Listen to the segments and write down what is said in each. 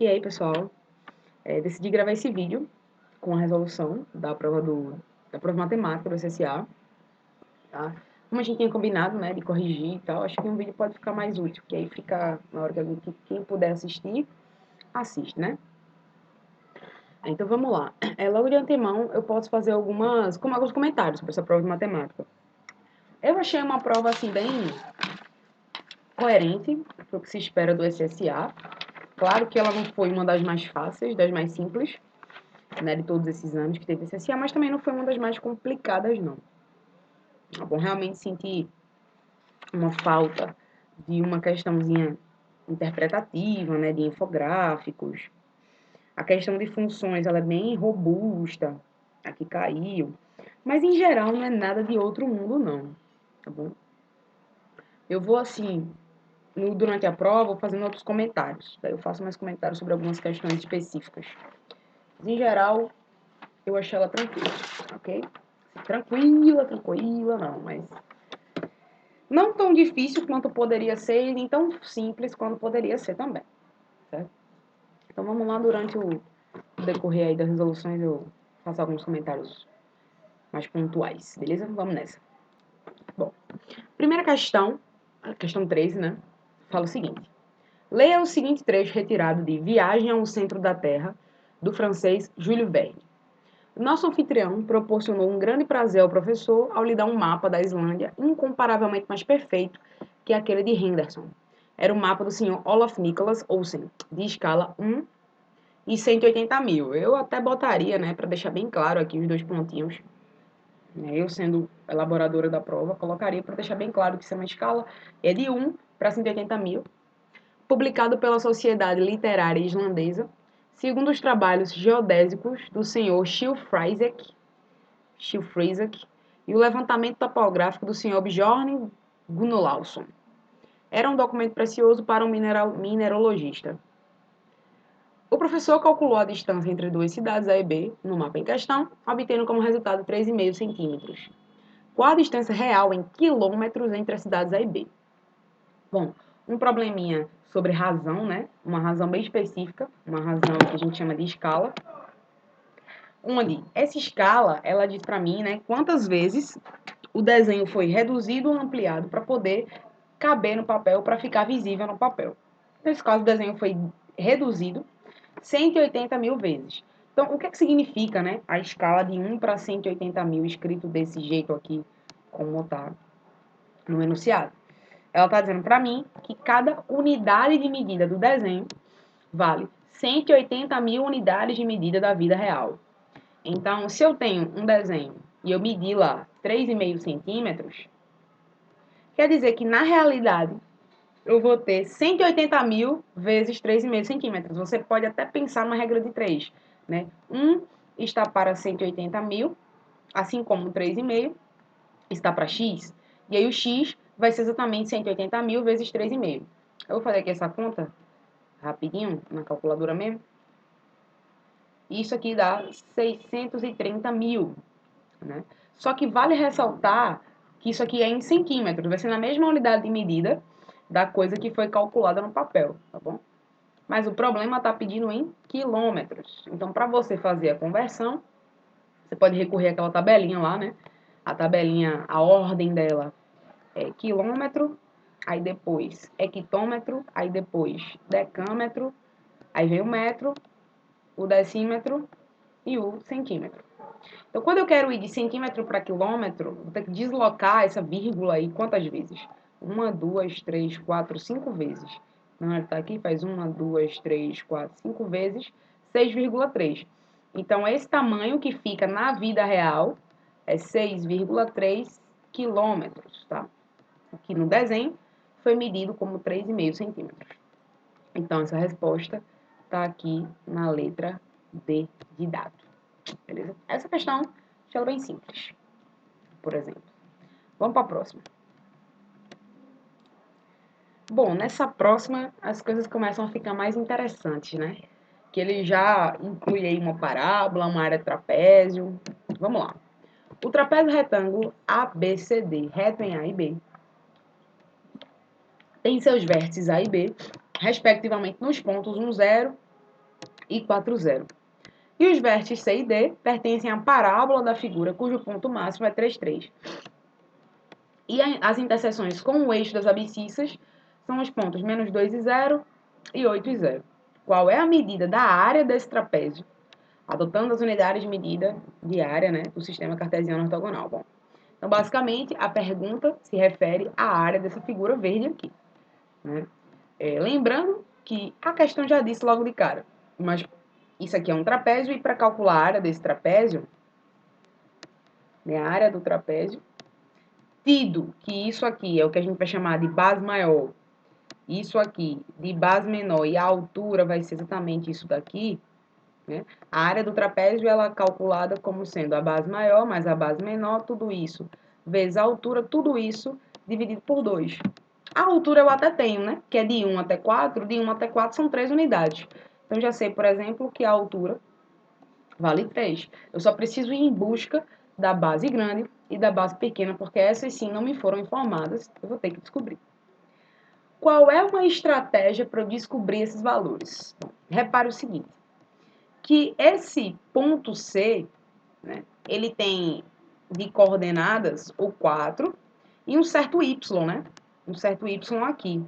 E aí, pessoal, decidi gravar esse vídeo com a resolução da prova da prova matemática do SSA, tá? Como a gente tinha combinado, né, de corrigir e tal, acho que um vídeo pode ficar mais útil, que aí fica na hora que quem puder assistir, assiste, né? Então vamos lá. Logo de antemão, eu posso fazer alguns comentários sobre essa prova de matemática. Eu achei uma prova assim bem coerente para o que se espera do SSA. Claro que ela não foi uma das mais fáceis, das mais simples, né, de todos esses anos que teve SSA, mas também não foi uma das mais complicadas, não. Tá bom? Realmente senti uma falta de uma questãozinha interpretativa, né, de infográficos. A questão de funções, ela é bem robusta, aqui caiu. Mas, em geral, não é nada de outro mundo, não. Tá bom? Eu vou, assim, durante a prova, fazendo outros comentários. Daí eu faço mais comentários sobre algumas questões específicas. Mas, em geral, eu achei ela tranquila, ok? Tranquila não, mas não tão difícil quanto poderia ser e nem tão simples quanto poderia ser também, certo? Então vamos lá, durante o decorrer aí das resoluções eu faço alguns comentários mais pontuais, beleza? Vamos nessa. Bom, primeira questão, a questão 13, né? Fala o seguinte: leia o seguinte trecho retirado de Viagem ao Centro da Terra, do francês Júlio Verne. Nosso anfitrião proporcionou um grande prazer ao professor ao lhe dar um mapa da Islândia incomparavelmente mais perfeito que aquele de Henderson. Era o mapa do senhor Olaf Nicholas Olsen, de escala 1 e 180 mil. Eu até botaria, né, para deixar bem claro aqui os dois pontinhos. Eu, sendo elaboradora da prova, colocaria para deixar bem claro que isso é uma escala de 1 para 180 mil, publicado pela Sociedade Literária Islandesa, segundo os trabalhos geodésicos do senhor Schilfreizek e o levantamento topográfico do senhor Bjorn Gunnolausson. Era um documento precioso para um mineralogista. O professor calculou a distância entre duas cidades A e B, no mapa em questão, obtendo como resultado 3,5 centímetros. Qual a distância real em quilômetros entre as cidades A e B? Bom, um probleminha sobre razão, né? Uma razão bem específica, uma razão que a gente chama de escala. Onde essa escala, ela diz para mim, né, quantas vezes o desenho foi reduzido ou ampliado para poder caber no papel, para ficar visível no papel. Nesse caso, o desenho foi reduzido 180 mil vezes. Então, o que significa, né, a escala de 1 para 180 mil escrito desse jeito aqui, como está no enunciado? Ela está dizendo para mim que cada unidade de medida do desenho vale 180 mil unidades de medida da vida real. Então, se eu tenho um desenho e eu medi lá 3,5 centímetros, quer dizer que, na realidade, eu vou ter 180 mil vezes 3,5 centímetros. Você pode até pensar numa regra de 3, né? 1 está para 180 mil, assim como 3,5 está para x, e aí o x vai ser exatamente 180 mil vezes 3,5. Eu vou fazer aqui essa conta rapidinho, na calculadora mesmo. Isso aqui dá 630 mil, né? Só que vale ressaltar que isso aqui é em centímetros, vai ser na mesma unidade de medida da coisa que foi calculada no papel, tá bom? Mas o problema está pedindo em quilômetros. Então, para você fazer a conversão, você pode recorrer àquela tabelinha lá, né? A tabelinha, a ordem dela é quilômetro, aí depois hectômetro, aí depois decâmetro, aí vem o metro, o decímetro e o centímetro. Então, quando eu quero ir de centímetro para quilômetro, vou ter que deslocar essa vírgula aí quantas vezes? 1, 2, 3, 4, 5 vezes. Não, ele está aqui, faz 1, 2, 3, 4, 5 vezes 6,3. Então, esse tamanho que fica na vida real é 6,3 quilômetros, tá? Aqui no desenho foi medido como 3,5 centímetros. Então, essa resposta está aqui na letra D de dado. Beleza? Essa questão é bem simples, por exemplo. Vamos para a próxima. Bom, nessa próxima as coisas começam a ficar mais interessantes, né? Que ele já inclui aí uma parábola, uma área de trapézio. Vamos lá. O trapézio retângulo ABCD, reto em A e B, tem seus vértices A e B, respectivamente nos pontos 1, 0 e 4, 0. E os vértices C e D pertencem à parábola da figura, cujo ponto máximo é 3, 3. E as interseções com o eixo das abscissas são os pontos menos 2 e 0 e 8 e 0. Qual é a medida da área desse trapézio? Adotando as unidades de medida de área, né, do sistema cartesiano ortogonal. Bom, então, basicamente, a pergunta se refere à área dessa figura verde aqui. Né? Lembrando que a questão já disse logo de cara, mas isso aqui é um trapézio, e para calcular a área desse trapézio, né, a área do trapézio, tido que isso aqui é o que a gente vai chamar de base maior, isso aqui de base menor, e a altura vai ser exatamente isso daqui, né? A área do trapézio ela é calculada como sendo a base maior mais a base menor, tudo isso, vezes a altura, tudo isso dividido por 2. A altura eu até tenho, né? Que é de 1 até 4, de 1 até 4 são 3 unidades. Então, já sei, por exemplo, que a altura vale 3. Eu só preciso ir em busca da base grande e da base pequena, porque essas sim não me foram informadas, eu vou ter que descobrir. Qual é uma estratégia para eu descobrir esses valores? Bom, repare o seguinte, que esse ponto C, né, ele tem de coordenadas o 4 e um certo Y, né? Um certo Y aqui.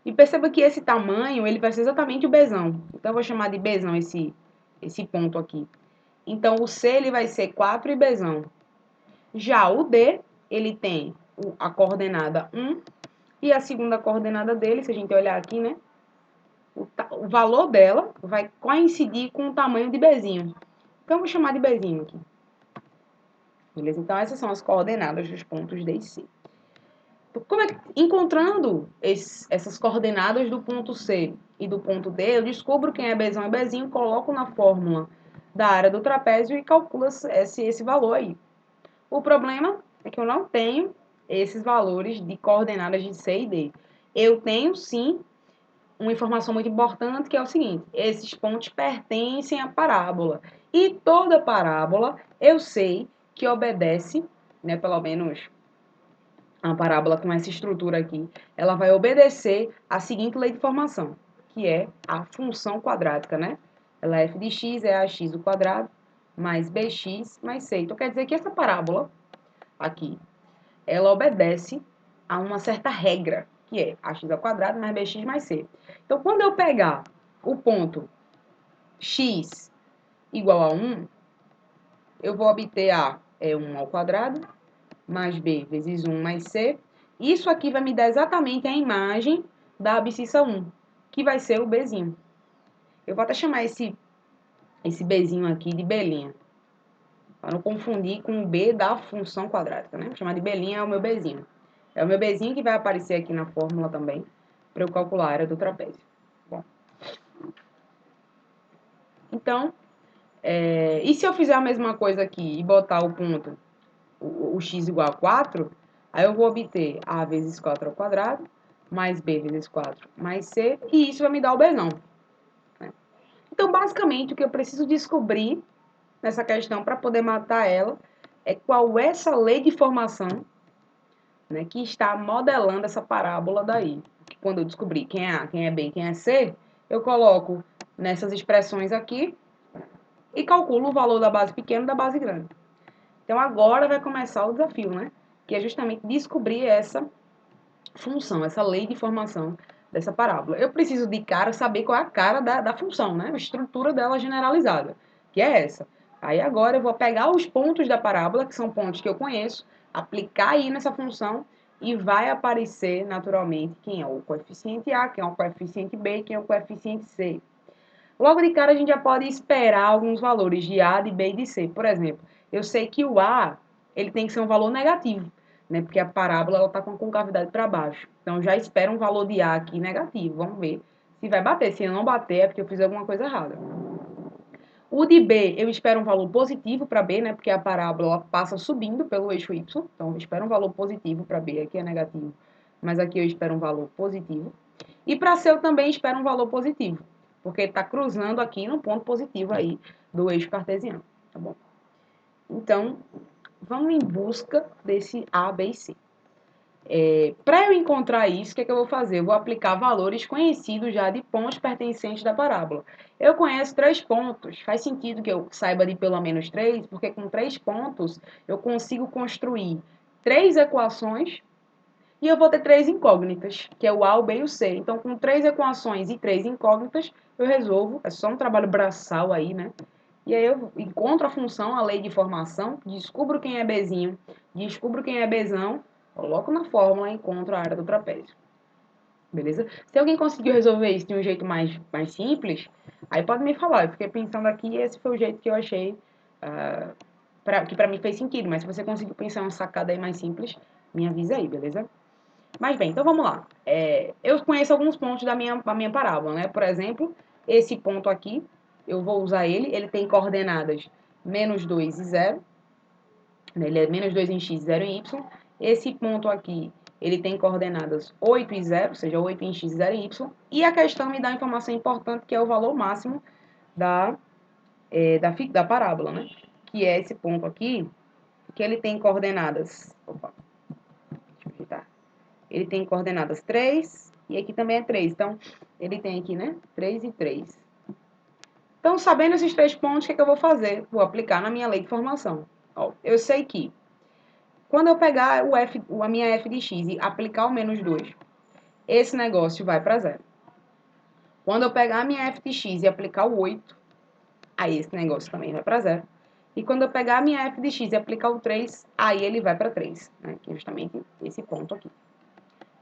E perceba que esse tamanho, ele vai ser exatamente o Bzão. Então, eu vou chamar de Bzão esse ponto aqui. Então, o C, ele vai ser 4 e Bzão. Já o D, ele tem a coordenada 1 e a segunda coordenada dele, se a gente olhar aqui, né? O valor dela vai coincidir com o tamanho de Bzinho. Então, eu vou chamar de Bzinho aqui. Beleza? Então, essas são as coordenadas dos pontos D e C. Encontrando essas coordenadas do ponto C e do ponto D, eu descubro quem é Bzão e Bzinho, coloco na fórmula da área do trapézio e calculo esse valor aí. O problema é que eu não tenho esses valores de coordenadas de C e D. Eu tenho, sim, uma informação muito importante, que é o seguinte: esses pontos pertencem à parábola. E toda parábola, eu sei que obedece, né, pelo menos uma parábola com essa estrutura aqui, ela vai obedecer à seguinte lei de formação, que é a função quadrática, né? Ela é f de x é ax ao quadrado mais bx mais c. Então, quer dizer que essa parábola aqui, ela obedece a uma certa regra, que é ax ao quadrado mais bx mais c. Então, quando eu pegar o ponto x igual a 1, eu vou obter a 1 ao quadrado mais b vezes 1 mais c. Isso aqui vai me dar exatamente a imagem da abscissa 1, que vai ser o bzinho. Eu vou até chamar esse bzinho aqui de belinha, para não confundir com o b da função quadrática, né? Vou chamar de belinha, é o meu bzinho. É o meu bzinho que vai aparecer aqui na fórmula também, para eu calcular a área do trapézio. Bom. Então, e se eu fizer a mesma coisa aqui e botar o ponto, o x igual a 4, aí eu vou obter a vezes 4 ao quadrado, mais b vezes 4 mais c, e isso vai me dar o bzão. Né? Então, basicamente, o que eu preciso descobrir nessa questão para poder matar ela é qual é essa lei de formação, né, que está modelando essa parábola daí. Quando eu descobrir quem é A, quem é B e quem é C, eu coloco nessas expressões aqui e calculo o valor da base pequena e da base grande. Então, agora vai começar o desafio, né? Que é justamente descobrir essa função, essa lei de formação dessa parábola. Eu preciso de cara saber qual é a cara da função, né? A estrutura dela generalizada, que é essa. Aí agora eu vou pegar os pontos da parábola, que são pontos que eu conheço, aplicar aí nessa função e vai aparecer naturalmente quem é o coeficiente A, quem é o coeficiente B, quem é o coeficiente C. Logo de cara a gente já pode esperar alguns valores de A, de B e de C. Por exemplo, eu sei que o A ele tem que ser um valor negativo, né? Porque a parábola está com a concavidade para baixo. Então, já espera um valor de A aqui negativo. Vamos ver se vai bater. Se não bater, é porque eu fiz alguma coisa errada. O de B, eu espero um valor positivo para B, né? Porque a parábola passa subindo pelo eixo Y. Então, eu espero um valor positivo para B. Aqui é negativo, mas aqui eu espero um valor positivo. E para C, eu também espero um valor positivo, porque está cruzando aqui no ponto positivo aí do eixo cartesiano, tá bom? Então, vamos em busca desse A, B e C. Para eu encontrar isso, o que é que eu vou fazer? Eu vou aplicar valores conhecidos já de pontos pertencentes da parábola. Eu conheço 3 pontos, faz sentido que eu saiba de pelo menos 3, porque com 3 pontos eu consigo construir 3 equações e eu vou ter 3 incógnitas, que é o A, o B e o C. Então, com 3 equações e 3 incógnitas, eu resolvo, é só um trabalho braçal aí, né? E aí eu encontro a função, a lei de formação, descubro quem é Bzinho, descubro quem é Bzão, coloco na fórmula e encontro a área do trapézio. Beleza? Se alguém conseguiu resolver isso de um jeito mais simples, aí pode me falar. Eu fiquei pensando aqui e esse foi o jeito que eu achei que pra mim fez sentido. Mas se você conseguiu pensar uma sacada aí mais simples, me avisa aí, beleza? Mas bem, então vamos lá. Eu conheço alguns pontos da minha parábola, né? Por exemplo, esse ponto aqui, eu vou usar ele tem coordenadas -2 e 0. Né? Ele é -2 em x, 0 em y. Esse ponto aqui, ele tem coordenadas 8 e 0, ou seja, 8 em x, 0 em y. E a questão me dá uma informação importante, que é o valor máximo da parábola, né? Que é esse ponto aqui, que ele tem coordenadas... Opa, deixa eu ajeitar. Ele tem coordenadas 3 e aqui também é 3. Então, ele tem aqui, né? 3 e 3. Então, sabendo esses 3 pontos, o que é que eu vou fazer? Vou aplicar na minha lei de formação. Ó, eu sei que quando eu pegar a minha f de x e aplicar o -2, esse negócio vai para 0. Quando eu pegar a minha f de x e aplicar o 8, aí esse negócio também vai para 0. E quando eu pegar a minha f de x e aplicar o 3, aí ele vai para 3, né? Que é justamente esse ponto aqui.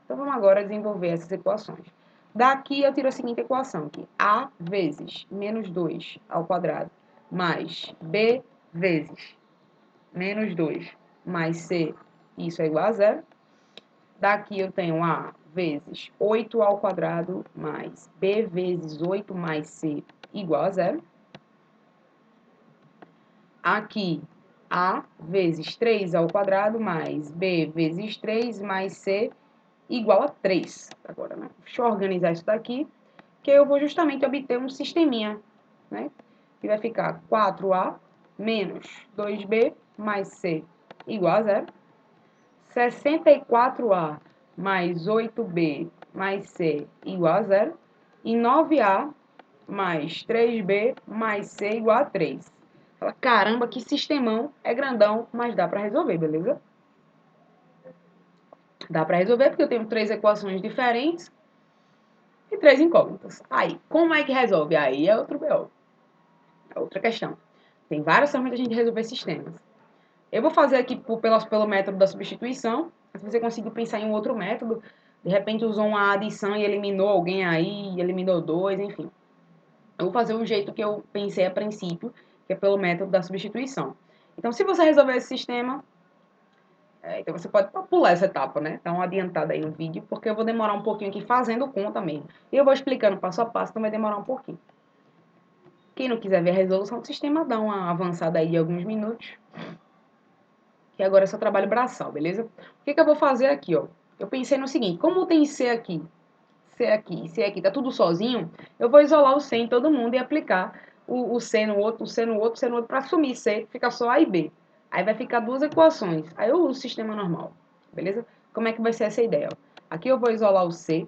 Então, vamos agora desenvolver essas equações. Daqui eu tiro a seguinte equação, que a vezes -2 ao quadrado mais b vezes -2 mais c, isso é igual a 0. Daqui eu tenho a vezes 8 ao quadrado mais b vezes 8 mais c igual a 0. Aqui, a vezes 3 ao quadrado mais b vezes 3 mais c igual a 3. Agora, né? Deixa eu organizar isso daqui, que eu vou justamente obter um sisteminha, né? Que vai ficar 4a menos 2b mais c igual a 0. 64a mais 8b mais c igual a 0. E 9a mais 3b mais c igual a 3. Fala, caramba, que sistemão, é grandão, mas dá para resolver, beleza? Dá para resolver porque eu tenho 3 equações diferentes e 3 incógnitas. Aí, como é que resolve? Aí é outro BO. É outra questão. Tem várias formas de a gente resolver sistemas. Eu vou fazer aqui pelo método da substituição. Se você conseguir pensar em um outro método, de repente usou uma adição e eliminou alguém aí, eliminou 2, enfim. Eu vou fazer o jeito que eu pensei a princípio, que é pelo método da substituição. Então, se você resolver esse sistema, então você pode pular essa etapa, né? Dá uma adiantada aí no vídeo, porque eu vou demorar um pouquinho aqui fazendo conta mesmo. E eu vou explicando passo a passo, então vai demorar um pouquinho. Quem não quiser ver a resolução do sistema, dá uma avançada aí de alguns minutos. Que agora é só trabalho braçal, beleza? O que eu vou fazer aqui, ó? Eu pensei no seguinte, como tem C aqui e C aqui, tá tudo sozinho, eu vou isolar o C em todo mundo e aplicar o C no outro, o C no outro, o C no outro, para sumir C, fica só A e B. Aí vai ficar 2 equações. Aí eu uso o sistema normal, beleza? Como é que vai ser essa ideia? Ó? Aqui eu vou isolar o C,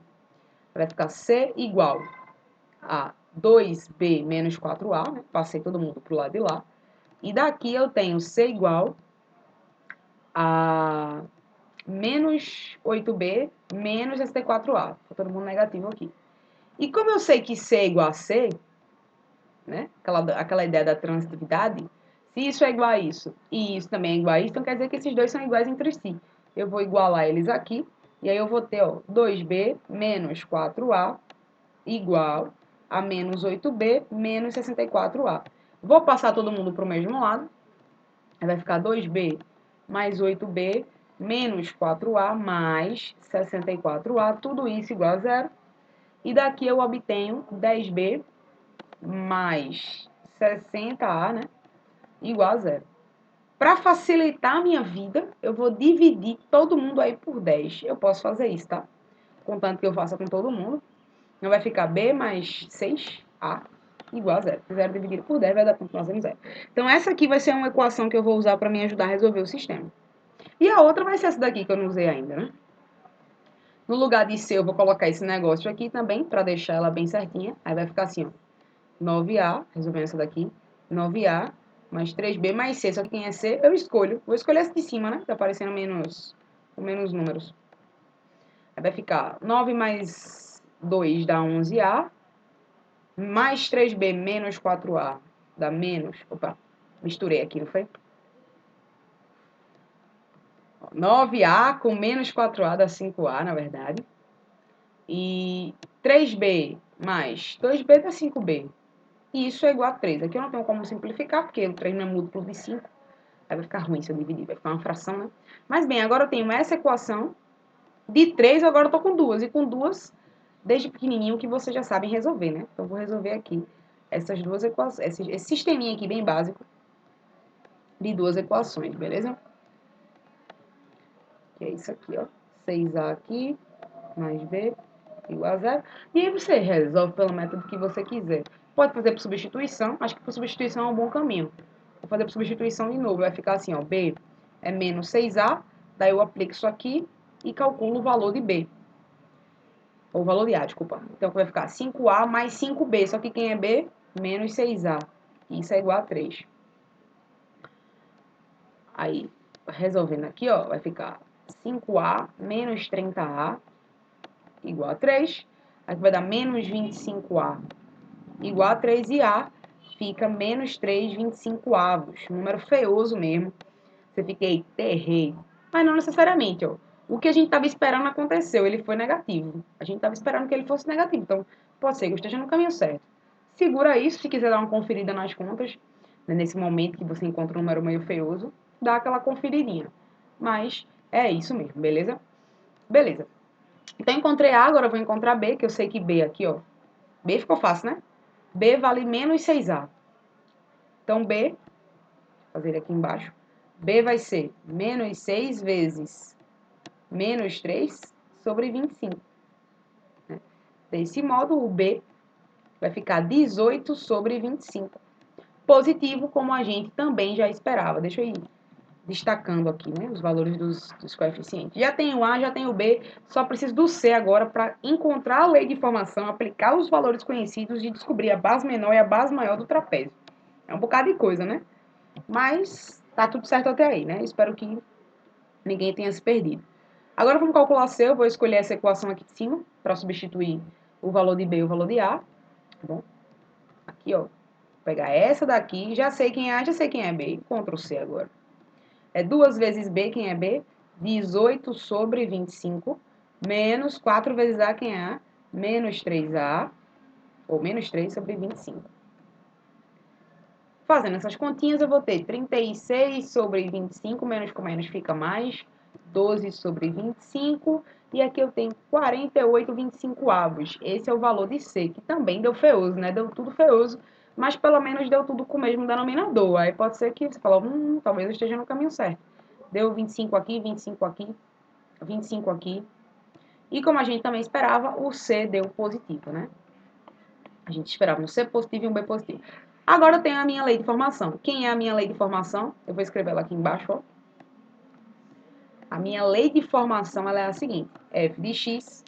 vai ficar C igual a 2B menos 4A, né? Passei todo mundo pro lado de lá. E daqui eu tenho C igual a menos 8B menos ST4A. Tá todo mundo negativo aqui. E como eu sei que C é igual a C, né? Aquela ideia da transitividade, se isso é igual a isso e isso também é igual a isso, então quer dizer que esses dois são iguais entre si. Eu vou igualar eles aqui, e aí eu vou ter, ó, 2B menos 4A igual a menos 8B menos 64A. Vou passar todo mundo para o mesmo lado, aí vai ficar 2B mais 8B menos 4A mais 64A, tudo isso igual a zero. E daqui eu obtenho 10B mais 60A, né, igual a zero. Para facilitar a minha vida, eu vou dividir todo mundo aí por 10. Eu posso fazer isso, tá? Contanto que eu faça com todo mundo. Não vai ficar B mais 6A igual a zero. 0 dividido por 10 vai dar ponto, nós temos zero. Então, essa aqui vai ser uma equação que eu vou usar para me ajudar a resolver o sistema. E a outra vai ser essa daqui que eu não usei ainda, né? No lugar de C, eu vou colocar esse negócio aqui também, para deixar ela bem certinha. Aí vai ficar assim, ó. 9A, resolvendo essa daqui. 9A mais 3B mais C. Só que quem é C, eu escolho. Vou escolher essa de cima, né? Tá aparecendo com menos números. Aí vai ficar 9 mais 2 dá 11A. Mais 3B menos 4A dá menos... Opa, misturei aqui, não foi? 9A com menos 4A dá 5A, na verdade. E 3B mais 2B dá 5B. E isso é igual a 3. Aqui eu não tenho como simplificar, porque o 3 não é múltiplo de 5. Aí vai ficar ruim se eu dividir, vai ficar uma fração, né? Mas bem, agora eu tenho essa equação. De 3, agora eu tô com 2. E com 2, desde pequenininho, que vocês já sabem resolver, né? Então, eu vou resolver aqui essas duas equações. Esse sisteminha aqui bem básico de duas equações, beleza? Que é isso aqui, ó. 6A aqui, mais B, igual a 0. E aí você resolve pelo método que você quiser. Pode fazer por substituição. Acho que por substituição é um bom caminho. Vou fazer por substituição de novo. Vai ficar assim, ó. B é menos 6A. Daí eu aplico isso aqui e calculo o valor de B. Ou o valor de A, desculpa. Então vai ficar 5A mais 5B. Só que quem é B? Menos 6A. Isso é igual a 3. Aí, resolvendo aqui, ó, vai ficar 5A menos 30A igual a 3. Aqui vai dar menos 25A igual a 3. E A fica menos 3 25avos. Número feioso mesmo. Você fica, eita, errei. Mas não necessariamente, ó. O que a gente estava esperando aconteceu, ele foi negativo. A gente estava esperando que ele fosse negativo. Então, pode ser que eu esteja no caminho certo. Segura isso, se quiser dar uma conferida nas contas, né, nesse momento que você encontra um número meio feioso, dá aquela conferidinha. Mas é isso mesmo, beleza? Beleza. Então, encontrei A, agora eu vou encontrar B, que eu sei que B aqui, ó. B ficou fácil, né? B vale menos 6A. Então, B, vou fazer ele aqui embaixo. B vai ser menos 6 vezes menos 3 sobre 25. Né? Desse modo, o B vai ficar 18 sobre 25. Positivo, como a gente também já esperava. Deixa eu ir destacando aqui, né, os valores dos coeficientes. Já tem o A, já tem o B, só preciso do C agora para encontrar a lei de formação, aplicar os valores conhecidos e descobrir a base menor e a base maior do trapézio. É um bocado de coisa, né? Mas tá tudo certo até aí, né? Espero que ninguém tenha se perdido. Agora vamos calcular C, eu vou escolher essa equação aqui de cima, para substituir o valor de B e o valor de A. Tá bom? Aqui, ó, vou pegar essa daqui, já sei quem é A, já sei quem é B. Ctrl C agora. É 2 vezes B, quem é B? 18 sobre 25, menos 4 vezes A, quem é A? Menos 3A, ou menos 3 sobre 25. Fazendo essas continhas, eu vou ter 36 sobre 25, menos com menos fica mais, 12 sobre 25, e aqui eu tenho 48 25avos. Esse é o valor de C, que também deu feioso, né? Deu tudo feioso, mas pelo menos deu tudo com o mesmo denominador. Aí pode ser que você fale, talvez eu esteja no caminho certo. Deu 25 aqui, 25 aqui, 25 aqui. E como a gente também esperava, o C deu positivo, né? A gente esperava um C positivo e um B positivo. Agora eu tenho a minha lei de formação. Quem é a minha lei de formação? Eu vou escrever ela aqui embaixo, ó. A minha lei de formação, ela é a seguinte. F de x,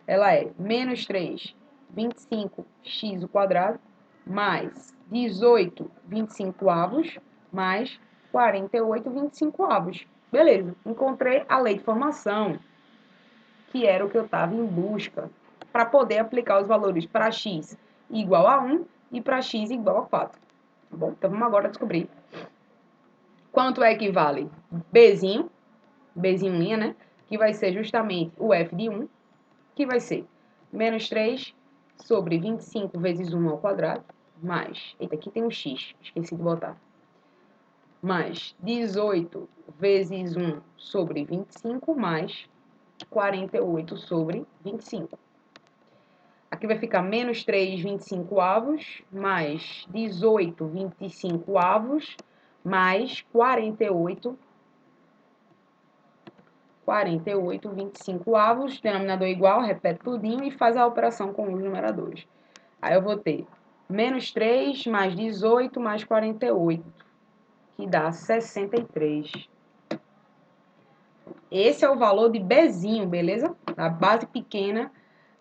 ela é menos 3, 25x ao quadrado, mais 18, 25avos, mais 48, 25avos. Beleza, encontrei a lei de formação, que era o que eu estava em busca, para poder aplicar os valores para x igual a 1 e para x igual a 4. Tá bom? Então, vamos agora descobrir quanto é que vale Bzinho, Bzinho linha, né? Que vai ser justamente o f de 1, que vai ser menos 3 sobre 25 vezes 1 ao quadrado, mais, eita, aqui tem um x, esqueci de botar, mais 18 vezes 1 sobre 25, mais 48 sobre 25. Aqui vai ficar menos 3 25avos, mais 18 25avos, mais 48 25avos, denominador igual, repete tudinho e faz a operação com os numeradores. Aí eu vou ter menos 3 mais 18 mais 48, que dá 63. Esse é o valor de Bzinho, beleza? A base pequena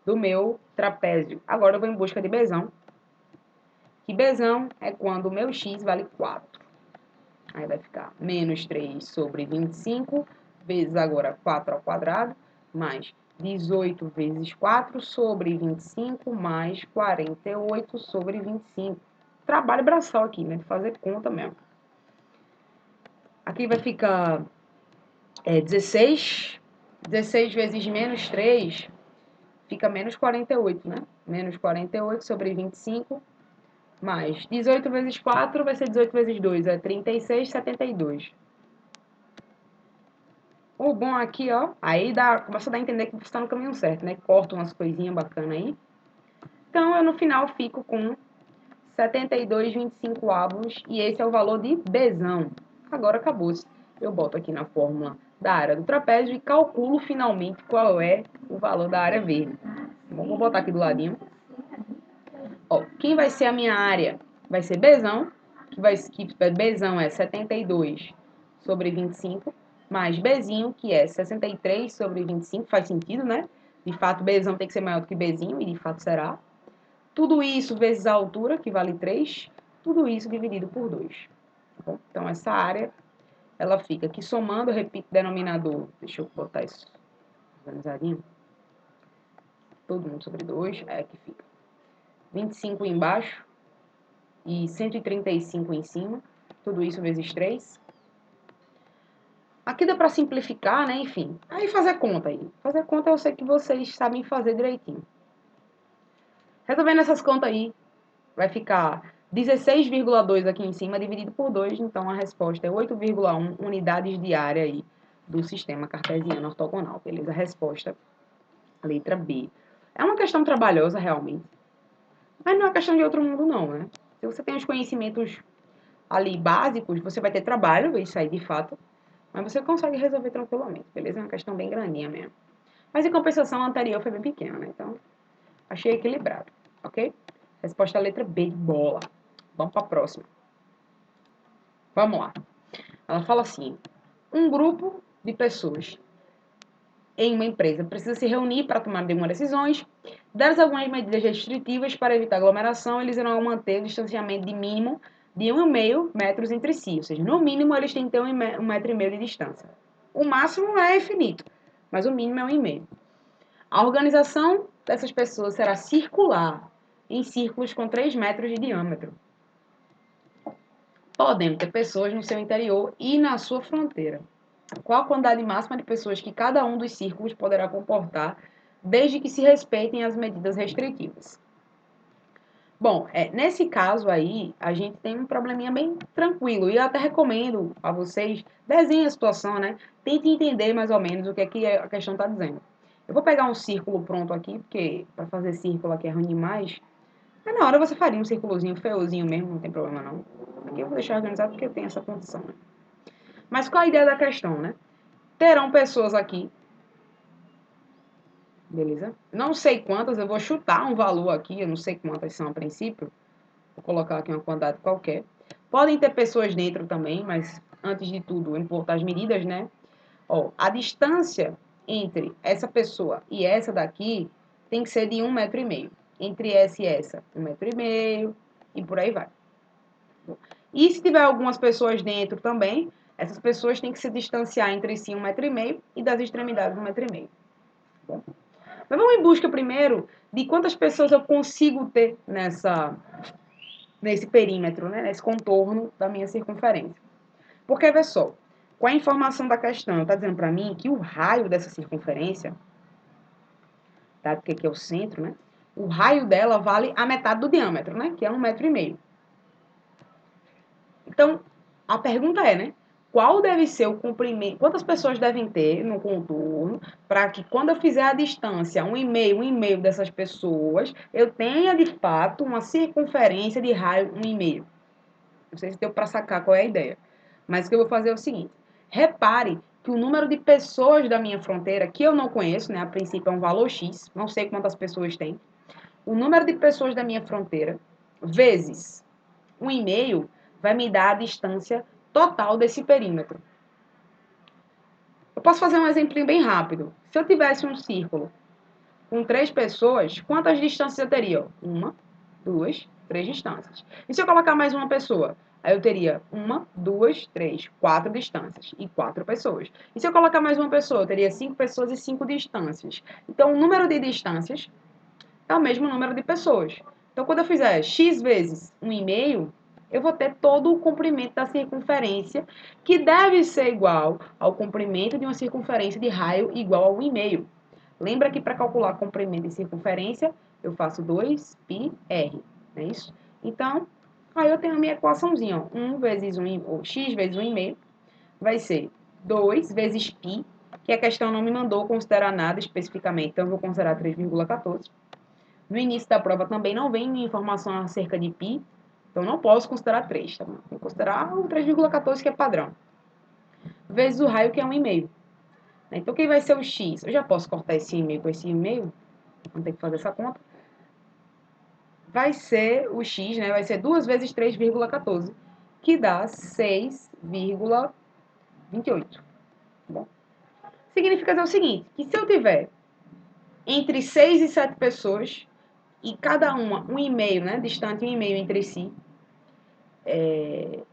do meu trapézio. Agora eu vou em busca de Bzão. Que Bzão é quando o meu x vale 4. Aí vai ficar menos 3 sobre 25, vezes agora 4 ao quadrado, mais 18 vezes 4 sobre 25, mais 48 sobre 25. Trabalho braçal aqui, né? De fazer conta mesmo. Aqui vai ficar 16. 16 vezes menos 3 fica menos 48, né? Menos 48 sobre 25, mais 18 vezes 4 vai ser 18 vezes 2, é 36, 72. O bom aqui, ó, aí começa a dar a entender que você está no caminho certo, né? Corta umas coisinhas bacanas aí. Então, eu no final fico com 72,25 avos e esse é o valor de Bzão. Agora acabou-se. Eu boto aqui na fórmula da área do trapézio e calculo finalmente qual é o valor da área verde. Bom, vou botar aqui do ladinho. Ó, quem vai ser a minha área? Vai ser Bzão, que Bzão é 72 sobre 25, mais Bzinho, que é 63 sobre 25, faz sentido, né? De fato, Bzão tem que ser maior do que Bzinho, e de fato será. Tudo isso vezes a altura, que vale 3, tudo isso dividido por 2. Tá bom? Então, essa área, ela fica aqui somando, eu repito, denominador, deixa eu botar isso organizadinho, todo mundo sobre 2, é que fica 25 embaixo e 135 em cima, tudo isso vezes 3. Aqui dá para simplificar, né? Enfim, aí fazer conta aí. Fazer conta eu sei que vocês sabem fazer direitinho. Resolvendo essas contas aí, vai ficar 16,2 aqui em cima, dividido por 2, então a resposta é 8,1 unidades de área aí do sistema cartesiano ortogonal, beleza? A resposta, letra B. É uma questão trabalhosa, realmente, mas não é questão de outro mundo, não, né? Se você tem os conhecimentos ali básicos, você vai ter trabalho, isso aí de fato, mas você consegue resolver tranquilamente, beleza? É uma questão bem grandinha mesmo. Mas em compensação, a anterior foi bem pequena, né? Então, achei equilibrado, ok? Resposta letra B de bola. Vamos para a próxima. Vamos lá. Ela fala assim: um grupo de pessoas em uma empresa precisa se reunir para tomar algumas decisões. Dadas algumas medidas restritivas para evitar aglomeração, eles irão manter o distanciamento de mínimo de 1,5 metros entre si. Ou seja, no mínimo eles têm que ter 1,5 metro de distância. O máximo é infinito, mas o mínimo é 1,5. A organização dessas pessoas será circular, em círculos com 3 metros de diâmetro, podendo ter pessoas no seu interior e na sua fronteira. Qual a quantidade máxima de pessoas que cada um dos círculos poderá comportar, desde que se respeitem as medidas restritivas? Bom, nesse caso aí, a gente tem um probleminha bem tranquilo. E eu até recomendo a vocês, desenhem a situação, né? Tente entender mais ou menos o que é que a questão está dizendo. Eu vou pegar um círculo pronto aqui, porque para fazer círculo aqui é ruim demais. Mas na hora você faria um círculozinho feiozinho mesmo, não tem problema não. Aqui eu vou deixar organizado porque tem essa condição, né? Mas qual a ideia da questão, né? Terão pessoas aqui, beleza? Não sei quantas, eu vou chutar um valor aqui, eu não sei quantas são a princípio. Vou colocar aqui uma quantidade qualquer. Podem ter pessoas dentro também, mas antes de tudo, importar as medidas, né? Ó, a distância entre essa pessoa e essa daqui tem que ser de 1,5 metro. Entre essa e essa, 1,5 metro e por aí vai. E se tiver algumas pessoas dentro também, essas pessoas têm que se distanciar entre si 1,5 metro e das extremidades 1,5 metro. Bom, mas vamos em busca primeiro de quantas pessoas eu consigo ter nesse perímetro, né, nesse contorno da minha circunferência. Porque, vê só, com a informação da questão, está dizendo para mim que o raio dessa circunferência, tá, porque aqui é o centro, né, o raio dela vale a metade do diâmetro, né, que é 1,5 metro. Então, a pergunta é, né, qual deve ser o comprimento, quantas pessoas devem ter no contorno, para que quando eu fizer a distância 1,5 dessas pessoas, eu tenha, de fato, uma circunferência de raio 1,5. Não sei se deu para sacar qual é a ideia. Mas o que eu vou fazer é o seguinte: repare que o número de pessoas da minha fronteira, que eu não conheço, né, a princípio é um valor X, não sei quantas pessoas tem, o número de pessoas da minha fronteira, vezes 1,5, vai me dar a distância total desse perímetro. posso fazer um exemplo bem rápido. Se eu tivesse um círculo com 3 pessoas, quantas distâncias eu teria? 1, 2, 3 distâncias. E se eu colocar mais uma pessoa? Aí eu teria 1, 2, 3, 4 distâncias e 4 pessoas. E se eu colocar mais uma pessoa? Eu teria 5 pessoas e 5 distâncias. Então, o número de distâncias é o mesmo número de pessoas. Então, quando eu fizer x vezes 1,5, eu vou ter todo o comprimento da circunferência, que deve ser igual ao comprimento de uma circunferência de raio igual a 1,5. Lembra que para calcular comprimento e circunferência, eu faço 2πr, não é isso? Então, aí eu tenho a minha equaçãozinha, ó. 1 vezes 1, ou x vezes 1,5, vai ser 2 vezes π, que a questão não me mandou considerar nada especificamente, então eu vou considerar 3,14. No início da prova também não vem informação acerca de π, então não posso considerar 3, tá bom? Vou considerar o 3,14, que é padrão. Vezes o raio, que é 1,5. Então, quem vai ser o x? Eu já posso cortar esse 1,5 com esse 1,5, não tem que fazer essa conta. Vai ser o x, né? Vai ser 2 vezes 3,14, que dá 6,28. Tá bom? Significa dizer o seguinte, que se eu tiver entre 6 e 7 pessoas, e cada uma 1,5, né? Distante 1,5 entre si,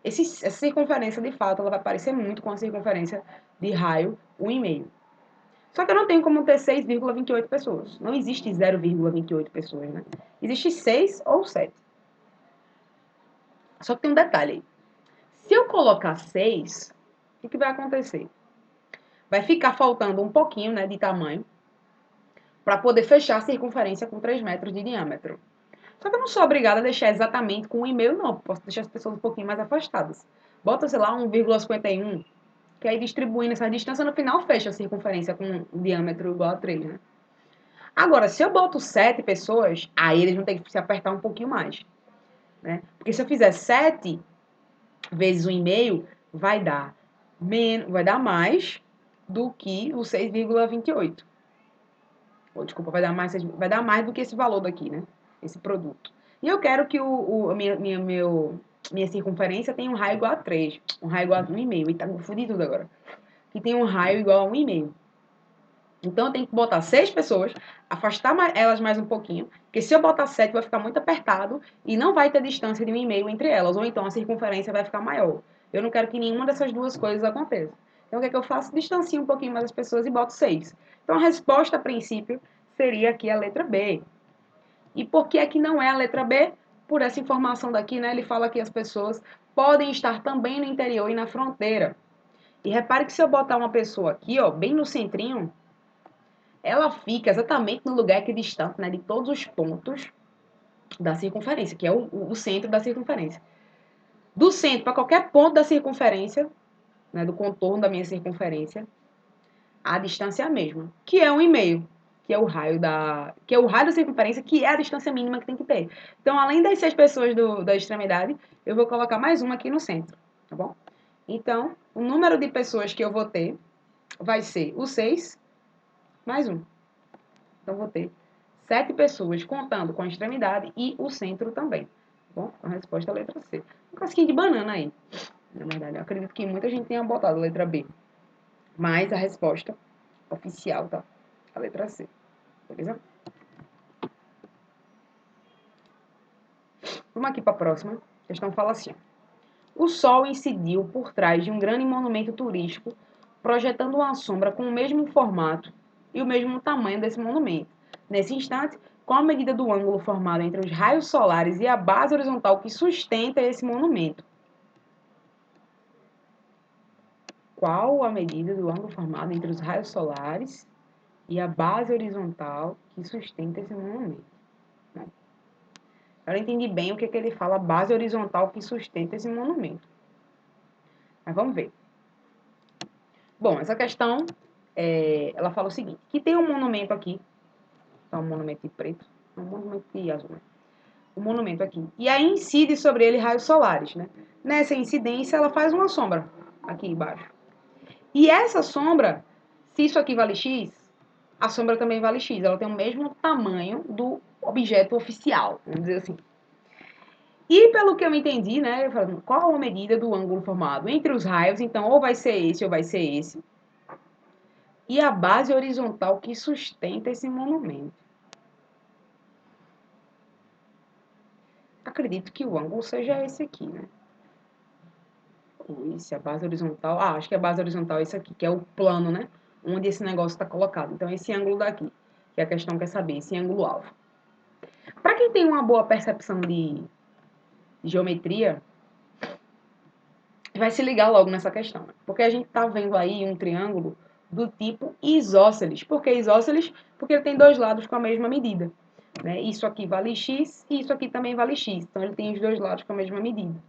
essa circunferência, de fato, ela vai parecer muito com a circunferência de raio 1,5. Só que eu não tenho como ter 6,28 pessoas. Não existe 0,28 pessoas, né? Existe 6 ou 7. Só que tem um detalhe aí. Se eu colocar 6, o que vai acontecer? Vai ficar faltando um pouquinho, né, de tamanho para poder fechar a circunferência com 3 metros de diâmetro. Só que eu não sou obrigada a deixar exatamente com 1,5, não. Posso deixar as pessoas um pouquinho mais afastadas. Bota, sei lá, 1,51, que aí distribuindo essa distância, no final fecha a circunferência com um diâmetro igual a 3, né? Agora, se eu boto 7 pessoas, aí eles vão ter que se apertar um pouquinho mais, né? Porque se eu fizer 7 vezes 1,5, vai dar mais do que o 6,28. Ou, desculpa, vai dar mais do que esse valor daqui, né? Esse produto. E eu quero que minha circunferência tenha um raio igual a 3, um raio igual a 1,5. E tá confundindo tudo agora. Que tem um raio igual a 1,5. Então, eu tenho que botar 6 pessoas, afastar elas mais um pouquinho, porque se eu botar 7, vai ficar muito apertado e não vai ter distância de 1,5 entre elas, ou então a circunferência vai ficar maior. Eu não quero que nenhuma dessas duas coisas aconteça. Então, o que é que eu faço? Distancio um pouquinho mais as pessoas e boto 6. Então, a resposta, a princípio, seria aqui a letra B. E por que é que não é a letra B? Por essa informação daqui, né? Ele fala que as pessoas podem estar também no interior e na fronteira. E repare que se eu botar uma pessoa aqui, ó, bem no centrinho, ela fica exatamente no lugar equidistante, né, de todos os pontos da circunferência, que é o centro da circunferência. Do centro para qualquer ponto da circunferência, né, do contorno da minha circunferência, a distância é a mesma, que é 1,5, que é o raio da circunferência, que é a distância mínima que tem que ter. Então, além das 6 pessoas da extremidade, eu vou colocar mais uma aqui no centro, tá bom? Então, o número de pessoas que eu vou ter vai ser o 6 mais 1. Então, vou ter 7 pessoas, contando com a extremidade e o centro também. Tá bom? A resposta é a letra C. Um casquinho de banana aí. Na verdade, eu acredito que muita gente tenha botado a letra B. Mas a resposta oficial tá a letra C. Beleza? Vamos aqui para a próxima. A questão fala assim. O Sol incidiu por trás de um grande monumento turístico, projetando uma sombra com o mesmo formato e o mesmo tamanho desse monumento. Nesse instante, qual a medida do ângulo formado entre os raios solares e a base horizontal que sustenta esse monumento? Qual a medida do ângulo formado entre os raios solares e a base horizontal que sustenta esse monumento? Eu não entendi bem o que ele fala, base horizontal que sustenta esse monumento. Mas vamos ver. Bom, essa questão, ela fala o seguinte, que tem um monumento aqui, um monumento de preto, um monumento de azul, né? Um monumento aqui, e aí incide sobre ele raios solares, né? Nessa incidência, ela faz uma sombra aqui embaixo. E essa sombra, se isso aqui vale X, a sombra também vale X, ela tem o mesmo tamanho do objeto oficial, vamos dizer assim. E pelo que eu entendi, né, qual a medida do ângulo formado entre os raios, então ou vai ser esse ou vai ser esse. e a base horizontal que sustenta esse monumento. Acredito que o ângulo seja esse aqui, né? Esse, a base horizontal. Ah, acho que a base horizontal é esse aqui, que é o plano, né? Onde esse negócio está colocado. Então, esse ângulo daqui, que a questão quer saber, esse ângulo alfa. Para quem tem uma boa percepção de geometria, vai se ligar logo nessa questão, né? Porque a gente está vendo aí um triângulo do tipo isósceles. Por que isósceles? Porque ele tem dois lados com a mesma medida, né? Isso aqui vale x e isso aqui também vale x. Então, ele tem os dois lados com a mesma medida.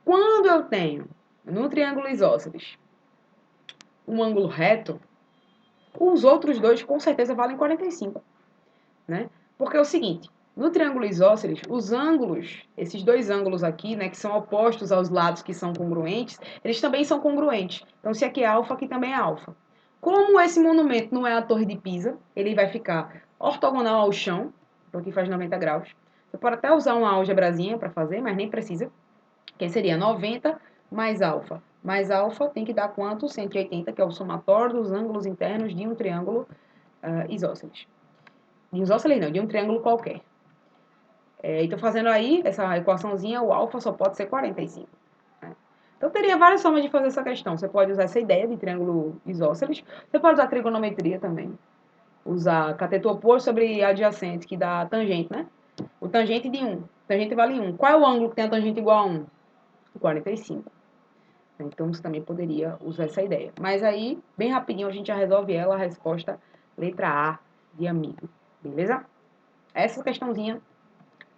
Quando eu tenho no triângulo isósceles um ângulo reto, os outros dois com certeza valem 45, né? Porque é o seguinte, no triângulo isósceles, os ângulos, esses dois ângulos aqui, né, que são opostos aos lados que são congruentes, eles também são congruentes. Então, se aqui é alfa, aqui também é alfa. Como esse monumento não é a Torre de Pisa, ele vai ficar ortogonal ao chão, então aqui faz 90 graus. Você pode até usar uma álgebrazinha para fazer, mas nem precisa, que seria 90 mais alfa. Mais alfa tem que dar quanto? 180, que é o somatório dos ângulos internos de um triângulo isósceles. De isósceles não, de um triângulo qualquer. Então, fazendo aí essa equaçãozinha, o alfa só pode ser 45. Né? Então, teria várias formas de fazer essa questão. Você pode usar essa ideia de triângulo isósceles. Você pode usar trigonometria também. Usar cateto oposto sobre adjacente, que dá tangente, né? O tangente de 1. Tangente vale 1. Qual é o ângulo que tem a tangente igual a 1? 45. Então, você também poderia usar essa ideia. Mas aí, bem rapidinho, a gente já resolve ela, a resposta letra A de amigo. Beleza? Essa questãozinha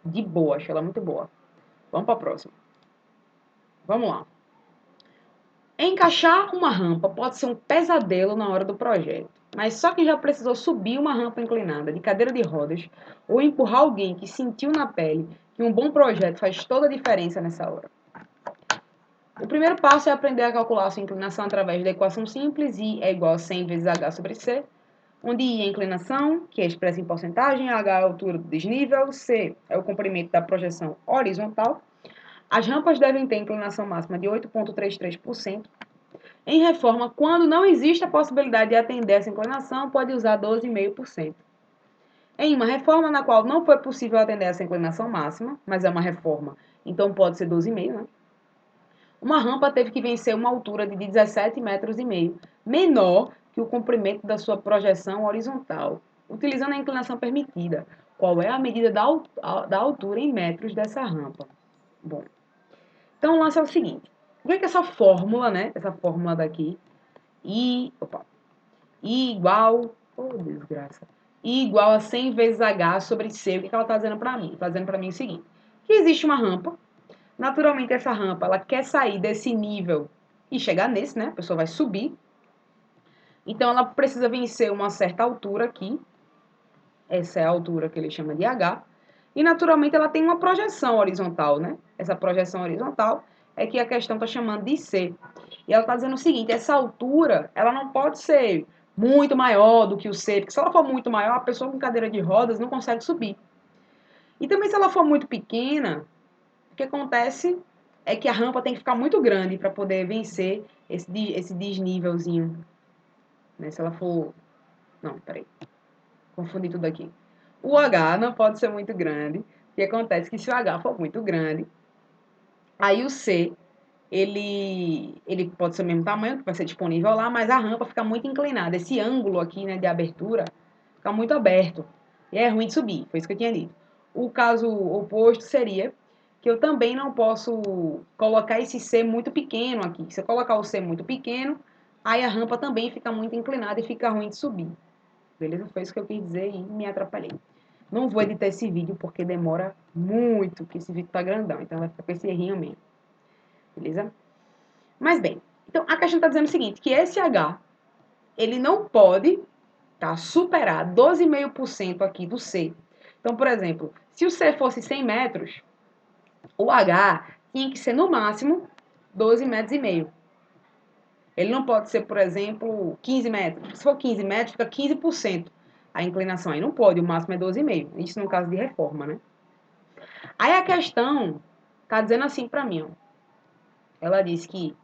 de boa, acho ela muito boa. Vamos para a próxima. Vamos lá. Encaixar uma rampa pode ser um pesadelo na hora do projeto, mas só quem já precisou subir uma rampa inclinada de cadeira de rodas ou empurrar alguém que sentiu na pele que um bom projeto faz toda a diferença nessa hora. O primeiro passo é aprender a calcular a sua inclinação através da equação simples, I é igual a 100 vezes H sobre C, onde I é a inclinação, que é expressa em porcentagem, H é a altura do desnível, C é o comprimento da projeção horizontal. As rampas devem ter inclinação máxima de 8,33%. Em reforma, quando não existe a possibilidade de atender essa inclinação, pode usar 12,5%. Em uma reforma na qual não foi possível atender essa inclinação máxima, mas é uma reforma, então pode ser 12,5%, né? Uma rampa teve que vencer uma altura de 17,5 metros, menor que o comprimento da sua projeção horizontal, utilizando a inclinação permitida. Qual é a medida da altura em metros dessa rampa? Bom, então o lance é o seguinte. O que é que essa fórmula, né? Essa fórmula daqui, I igual, desgraça, I igual a 100 vezes H sobre C. O que ela está dizendo para mim? Está dizendo para mim o seguinte, que existe uma rampa. Naturalmente, essa rampa, ela quer sair desse nível e chegar nesse, né? A pessoa vai subir. Então, ela precisa vencer uma certa altura aqui. Essa é a altura que ele chama de H. E, naturalmente, ela tem uma projeção horizontal, né? Essa projeção horizontal é que a questão está chamando de C. E ela está dizendo o seguinte, essa altura, ela não pode ser muito maior do que o C, porque se ela for muito maior, a pessoa com cadeira de rodas não consegue subir. E também se ela for muito pequena, o que acontece é que a rampa tem que ficar muito grande para poder vencer esse desnívelzinho. Né? Se ela for... Não, peraí. Confundi tudo aqui. O H não pode ser muito grande. O que acontece é que se o H for muito grande, aí o C, ele pode ser o mesmo tamanho, que vai ser disponível lá, mas a rampa fica muito inclinada. Esse ângulo aqui, né, de abertura fica muito aberto. E é ruim de subir, foi isso que eu tinha dito. O caso oposto seria que eu também não posso colocar esse C muito pequeno aqui. Se eu colocar o C muito pequeno, aí a rampa também fica muito inclinada e fica ruim de subir. Beleza? Foi isso que eu quis dizer e me atrapalhei. Não vou editar esse vídeo porque demora muito, porque esse vídeo tá grandão, então vai ficar com esse errinho mesmo. Beleza? Mas bem, então a questão está dizendo o seguinte, que esse H, ele não pode superar 12,5% aqui do C. Então, por exemplo, se o C fosse 100 metros, o H tinha que ser no máximo 12,5 metros. Ele não pode ser, por exemplo, 15 metros. Se for 15 metros, fica 15% a inclinação. Aí não pode, o máximo é 12,5. Isso no caso de reforma, né? Aí a questão está dizendo assim para mim, ó. Ela diz que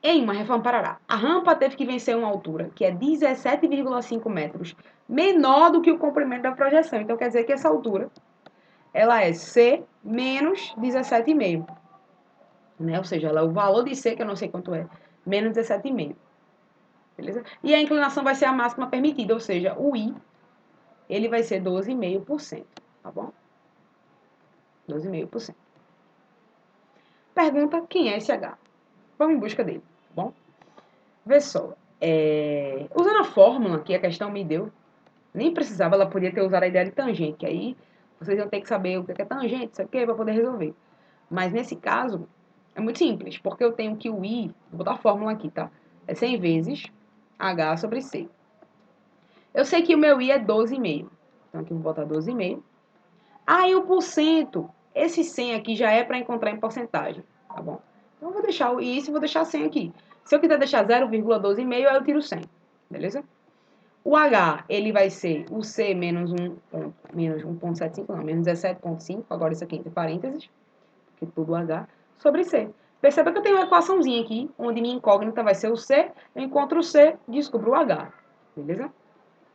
Em uma reforma Parará, a rampa teve que vencer uma altura que é 17,5 metros, menor do que o comprimento da projeção. Então, quer dizer que essa altura, ela é C menos 17,5. Né? Ou seja, ela é o valor de C, que eu não sei quanto é, menos 17,5. Beleza? E a inclinação vai ser a máxima permitida, ou seja, o I, ele vai ser 12,5%. Tá bom? 12,5%. Pergunta quem é esse H. Vamos em busca dele, tá bom? Vê só. Usando a fórmula que a questão me deu, nem precisava, ela podia ter usado a ideia de tangente, que aí vocês vão ter que saber o que é tangente, isso aqui, para poder resolver. Mas nesse caso, é muito simples, porque eu tenho que o I, vou botar a fórmula aqui, tá? É 100 vezes H sobre C. Eu sei que o meu I é 12,5. Então aqui eu vou botar 12,5. Aí o porcento, esse 100 aqui já é para encontrar em porcentagem, tá bom? Então eu vou deixar o isso e vou deixar 100 aqui. Se eu quiser deixar 0,12,5, aí eu tiro 100, beleza? O H, ele vai ser o C menos 1,75, não, menos 17,5, agora isso aqui entre parênteses, porque tudo H, sobre C. Perceba que eu tenho uma equaçãozinha aqui, onde minha incógnita vai ser o C, eu encontro o C, descubro o H, beleza?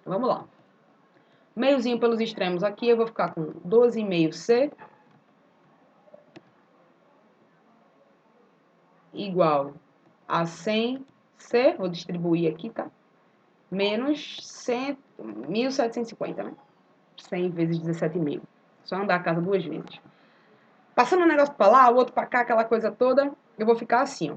Então, vamos lá. Meiozinho pelos extremos aqui, eu vou ficar com 12,5C igual a 100C, vou distribuir aqui, tá? Menos 1.750, né? 100 vezes 17,5. Só andar a casa duas vezes. Passando um negócio pra lá, o outro pra cá, aquela coisa toda, eu vou ficar assim, ó.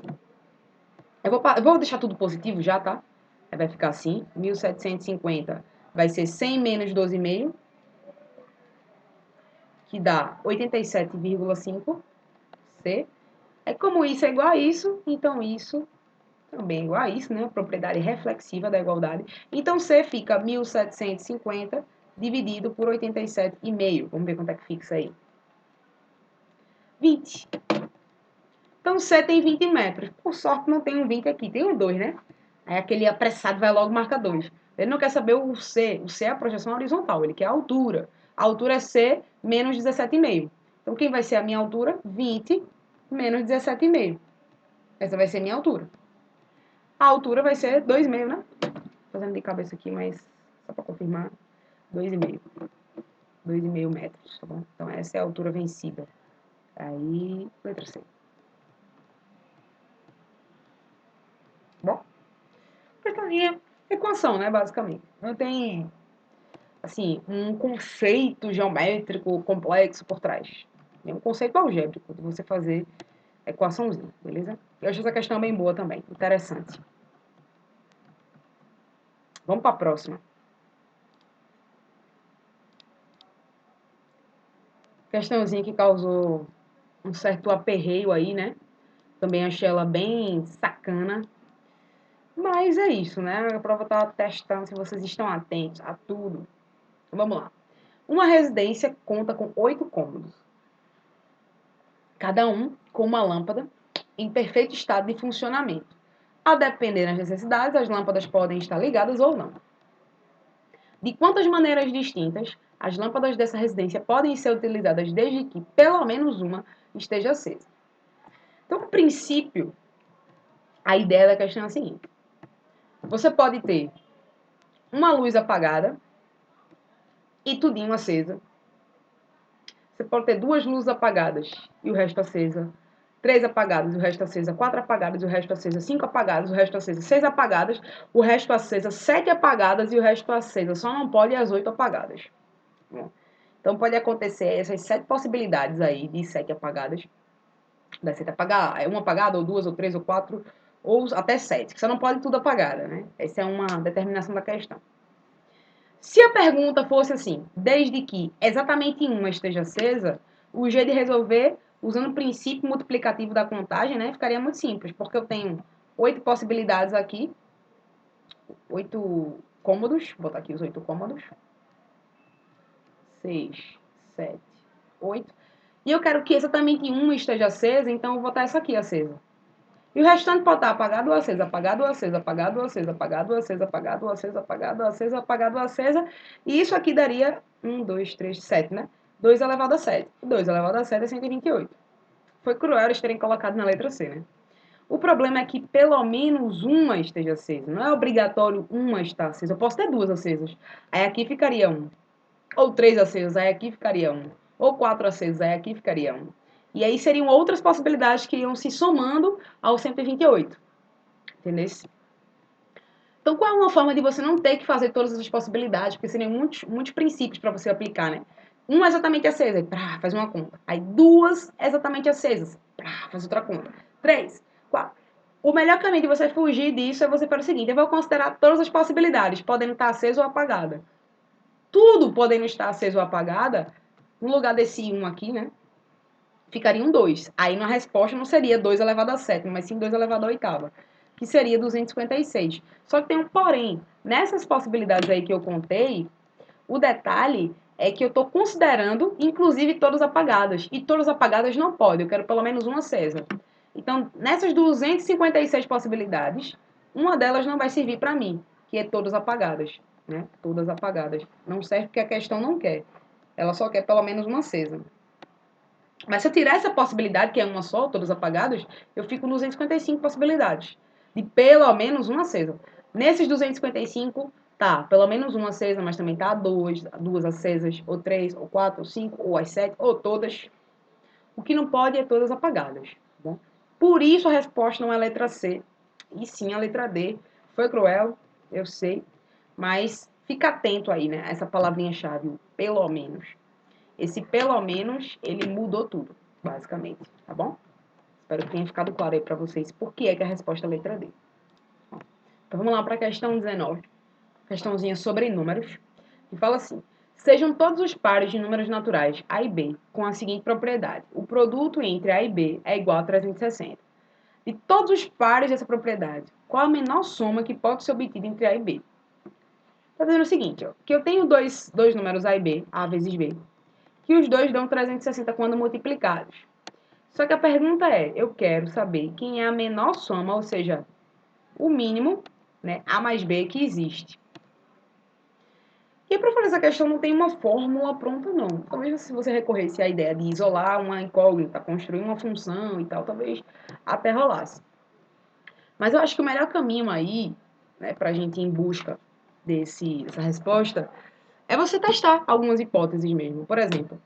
Eu vou deixar tudo positivo já, tá? Aí vai ficar assim, 1.750 vai ser 100 menos 12,5, que dá 87,5 C. É como isso é igual a isso, então isso também é igual a isso, né? Propriedade reflexiva da igualdade. Então, C fica 1.750 dividido por 87,5. Vamos ver quanto é que fixa aí. 20. Então, C tem 20 metros. Por sorte, não tem um 20 aqui, tem um 2, né? Aí aquele apressado vai logo marcar 2. Ele não quer saber o C. O C é a projeção horizontal, ele quer a altura. A altura é C menos 17,5. Então, quem vai ser a minha altura? 20 menos 17,5. Essa vai ser a minha altura. A altura vai ser 2,5, né? Fazendo de cabeça aqui, mas só para confirmar, 2,5. 2,5 metros, tá bom? Então, essa é a altura vencida. Aí, letra C. Bom, questãozinha, equação, né, basicamente. Não tem, assim, um conceito geométrico complexo por trás. É um conceito algébrico de você fazer equaçãozinha, beleza? Eu acho essa questão bem boa também, interessante. Vamos para a próxima. Questãozinha que causou um certo aperreio aí, né? Também achei ela bem sacana. Mas é isso, né? A prova tá testando se vocês estão atentos a tudo. Vamos lá. Uma residência conta com 8 cômodos, cada um com uma lâmpada em perfeito estado de funcionamento. A depender das necessidades, as lâmpadas podem estar ligadas ou não. De quantas maneiras distintas as lâmpadas dessa residência podem ser utilizadas desde que pelo menos uma esteja acesa? Então, no princípio, a ideia da questão é a seguinte. Você pode ter uma luz apagada e tudinho acesa. Você pode ter duas luzes apagadas e o resto acesa. 3 apagadas e o resto acesa. 4 apagadas e o resto acesa. 5 apagadas e o resto acesa. 6 apagadas, o resto acesa. 7 apagadas e o resto acesa. Só não pode as 8 apagadas. Então pode acontecer essas 7 possibilidades aí de 7 apagadas. Da 7 apagar, uma apagada, ou 2, ou 3, ou 4, ou até 7. Você não pode tudo apagada, né? Essa é uma determinação da questão. Se a pergunta fosse assim, desde que exatamente uma esteja acesa, o jeito de resolver, usando o princípio multiplicativo da contagem, né, ficaria muito simples, porque eu tenho 8 possibilidades aqui, 8 cômodos, vou botar aqui os 8 cômodos, 6, 7, 8, e eu quero que exatamente uma esteja acesa, então eu vou botar essa aqui acesa. E o restante pode estar apagado ou acesa, apagado ou acesa, apagado ou acesa, apagado ou acesa, apagado ou acesa, apagado ou acesa, apagado ou acesa. E isso aqui daria 1, 2, 3, 7, né? 2 elevado a 7. 2 elevado a 7 é 128. Foi cruel eles terem colocado na letra C, né? O problema é que pelo menos uma esteja acesa. Não é obrigatório uma estar acesa. Eu posso ter duas acesas. Aí aqui ficaria um. Ou três acesas, aí aqui ficaria um. Ou quatro acesas, aí aqui ficaria um. E aí seriam outras possibilidades que iam se somando ao 128. Entendeu? Então, qual é uma forma de você não ter que fazer todas essas possibilidades? Porque seriam muitos princípios para você aplicar, né? Uma exatamente acesa, aí, faz uma conta. Aí duas exatamente acesas, faz outra conta. Três, quatro. O melhor caminho de você fugir disso é você fazer o seguinte: eu vou considerar todas as possibilidades, podendo estar acesa ou apagada. Tudo podendo estar aceso ou apagada, no lugar desse 1 aqui, né? Ficaria um 2. Aí na resposta não seria 2 elevado a 7, mas sim 2 elevado a oitava, que seria 256. Só que tem um porém. Nessas possibilidades aí que eu contei, o detalhe é que eu estou considerando, inclusive, todas apagadas. E todas apagadas não pode, eu quero pelo menos uma acesa. Então, nessas 256 possibilidades, uma delas não vai servir para mim, que é todas apagadas, né? Todas apagadas. Não serve porque a questão não quer. Ela só quer pelo menos uma acesa. Mas se eu tirar essa possibilidade, que é uma só, todas apagadas, eu fico com 255 possibilidades. De pelo menos uma acesa. Nesses 255, tá, pelo menos uma acesa, mas também tá duas acesas, ou três, ou quatro, ou cinco, ou as sete, ou todas. O que não pode é todas apagadas. Tá bom? Por isso a resposta não é a letra C, e sim a letra D. Foi cruel, eu sei, mas fica atento aí, né? Essa palavrinha-chave, pelo menos. Esse pelo menos, ele mudou tudo, basicamente, tá bom? Espero que tenha ficado claro aí para vocês por que é que a resposta é a letra D. Então vamos lá para a questão 19. Questãozinha sobre números. Que fala assim: sejam todos os pares de números naturais A e B com a seguinte propriedade: o produto entre A e B é igual a 360. De todos os pares dessa propriedade, qual a menor soma que pode ser obtida entre A e B? Está dizendo o seguinte, ó, que eu tenho dois números A e B, A vezes B, que os dois dão 360 quando multiplicados. Só que a pergunta é, eu quero saber quem é a menor soma, ou seja, o mínimo, né, A mais B que existe. E para fazer essa questão não tem uma fórmula pronta, não. Talvez se você recorresse à ideia de isolar uma incógnita, construir uma função e tal, talvez até rolasse. Mas eu acho que o melhor caminho aí, né, para a gente ir em busca dessa resposta, é você testar algumas hipóteses mesmo. Por exemplo,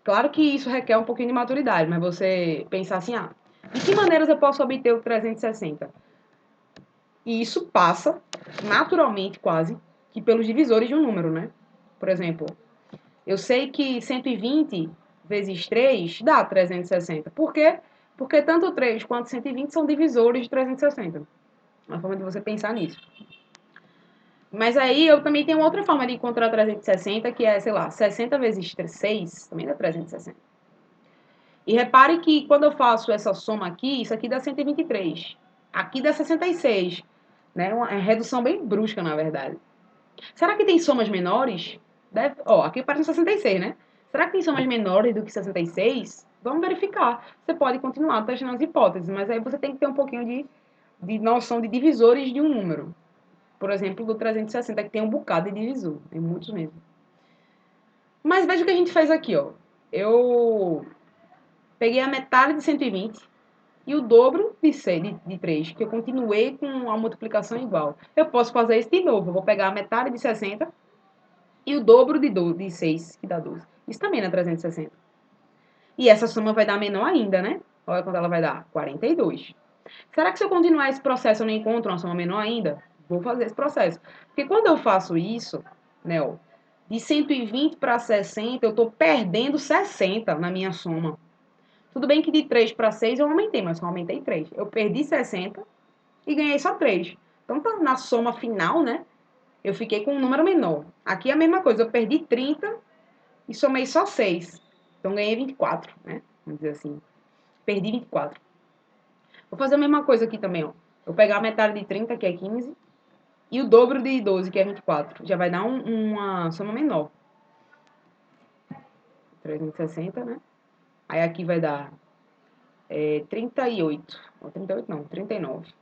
claro que isso requer um pouquinho de maturidade, mas você pensar assim, de que maneiras eu posso obter o 360? E isso passa, naturalmente quase, que pelos divisores de um número, né? Por exemplo, eu sei que 120 vezes 3 dá 360. Por quê? Porque tanto 3 quanto 120 são divisores de 360. Uma forma de você pensar nisso. Mas aí eu também tenho outra forma de encontrar 360, que é, sei lá, 60 vezes 6 também dá 360. E repare que quando eu faço essa soma aqui, isso aqui dá 123. Aqui dá 66. Né? Uma redução bem brusca, na verdade. Será que tem somas menores? Aqui parece 66, né? Será que tem somas menores do que 66? Vamos verificar. Você pode continuar testando as hipóteses, mas aí você tem que ter um pouquinho de noção de divisores de um número. Por exemplo, do 360, que tem um bocado de divisor. Tem muitos mesmo. Mas veja o que a gente fez aqui, ó. Eu peguei a metade de 120 e o dobro de 3, que eu continuei com a multiplicação igual. Eu posso fazer isso de novo. Eu vou pegar a metade de 60 e o dobro de 6, que dá 12. Isso também é 360. E essa soma vai dar menor ainda, né? Olha quanto ela vai dar. 42. Será que se eu continuar esse processo eu não encontro uma soma menor ainda? Vou fazer esse processo. Porque quando eu faço isso, né, ó, de 120 para 60, eu estou perdendo 60 na minha soma. Tudo bem que de 3 para 6 eu aumentei, mas só aumentei 3. Eu perdi 60 e ganhei só 3. Então, na soma final, né, eu fiquei com um número menor. Aqui é a mesma coisa, eu perdi 30 e somei só 6. Então, ganhei 24, né? Vamos dizer assim. Perdi 24. Vou fazer a mesma coisa aqui também, ó. Vou pegar a metade de 30, que é 15, e o dobro de 12, que é 24. Já vai dar uma soma menor. 360, né? Aí aqui vai dar 38. Ou 38 não, 39.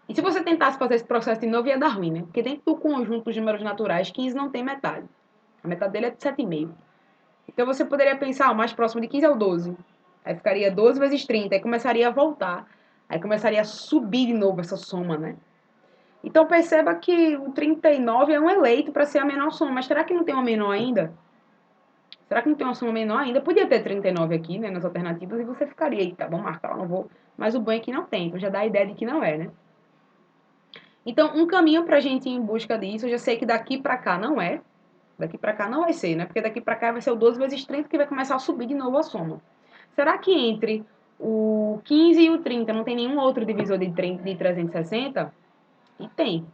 E se você tentasse fazer esse processo de novo, ia dar ruim, né? Porque dentro do conjunto dos números naturais, 15 não tem metade. A metade dele é de 7,5. Então você poderia pensar, o mais próximo de 15 é o 12. Aí ficaria 12 vezes 30, aí começaria a voltar. Aí começaria a subir de novo essa soma, né? Então perceba que o 39 é um eleito para ser a menor soma, mas será que não tem uma menor ainda? Será que não tem uma soma menor ainda? Podia ter 39 aqui, né, nas alternativas, e você ficaria, eita, vou marcar, eu não vou. Mas o bom é que não tem, então já dá a ideia de que não é, né? Então, um caminho para a gente ir em busca disso, eu já sei que daqui para cá não é. Daqui para cá não vai ser, né? Porque daqui para cá vai ser o 12 vezes 30 que vai começar a subir de novo a soma. Será que entre o 15 e o 30 não tem nenhum outro divisor de 360? E tem.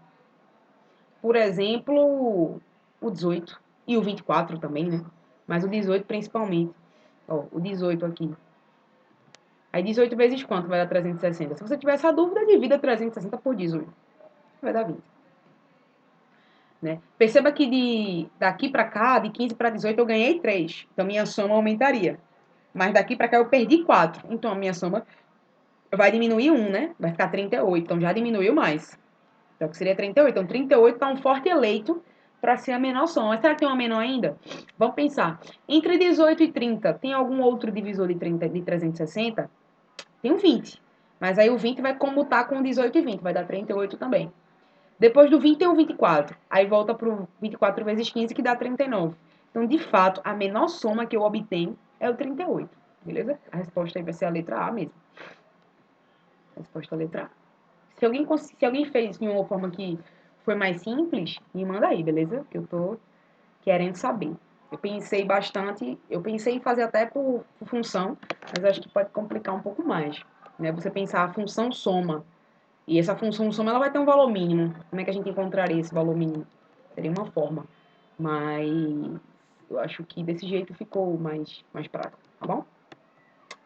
Por exemplo, o 18 e o 24 também, né? Mas o 18 principalmente. Ó, o 18 aqui. Aí 18 vezes quanto vai dar 360? Se você tiver essa dúvida, divida 360 por 18. Vai dar 20. Né? Perceba que daqui para cá, de 15 para 18, eu ganhei 3. Então, minha soma aumentaria. Mas daqui para cá eu perdi 4. Então, a minha soma vai diminuir 1, né? Vai ficar 38. Então, já diminuiu mais. Então, que seria 38. Então, 38 está um forte eleito para ser a menor soma. Mas será que tem uma menor ainda? Vamos pensar. Entre 18 e 30, tem algum outro divisor de 30, de 360? Tem um 20. Mas aí o 20 vai comutar com 18 e 20. Vai dar 38 também. Depois do 20 tem o 24. Aí volta para o 24 vezes 15, que dá 39. Então, de fato, a menor soma que eu obtenho é o 38. Beleza? A resposta aí vai ser a letra A mesmo. A resposta é a letra A. Se alguém fez de uma forma que foi mais simples, me manda aí, beleza? Que eu tô querendo saber. Eu pensei bastante, eu pensei em fazer até por função, mas acho que pode complicar um pouco mais. Né? Você pensar a função soma. E essa função soma ela vai ter um valor mínimo. Como é que a gente encontraria esse valor mínimo? Seria uma forma. Mas eu acho que desse jeito ficou mais prático, tá bom?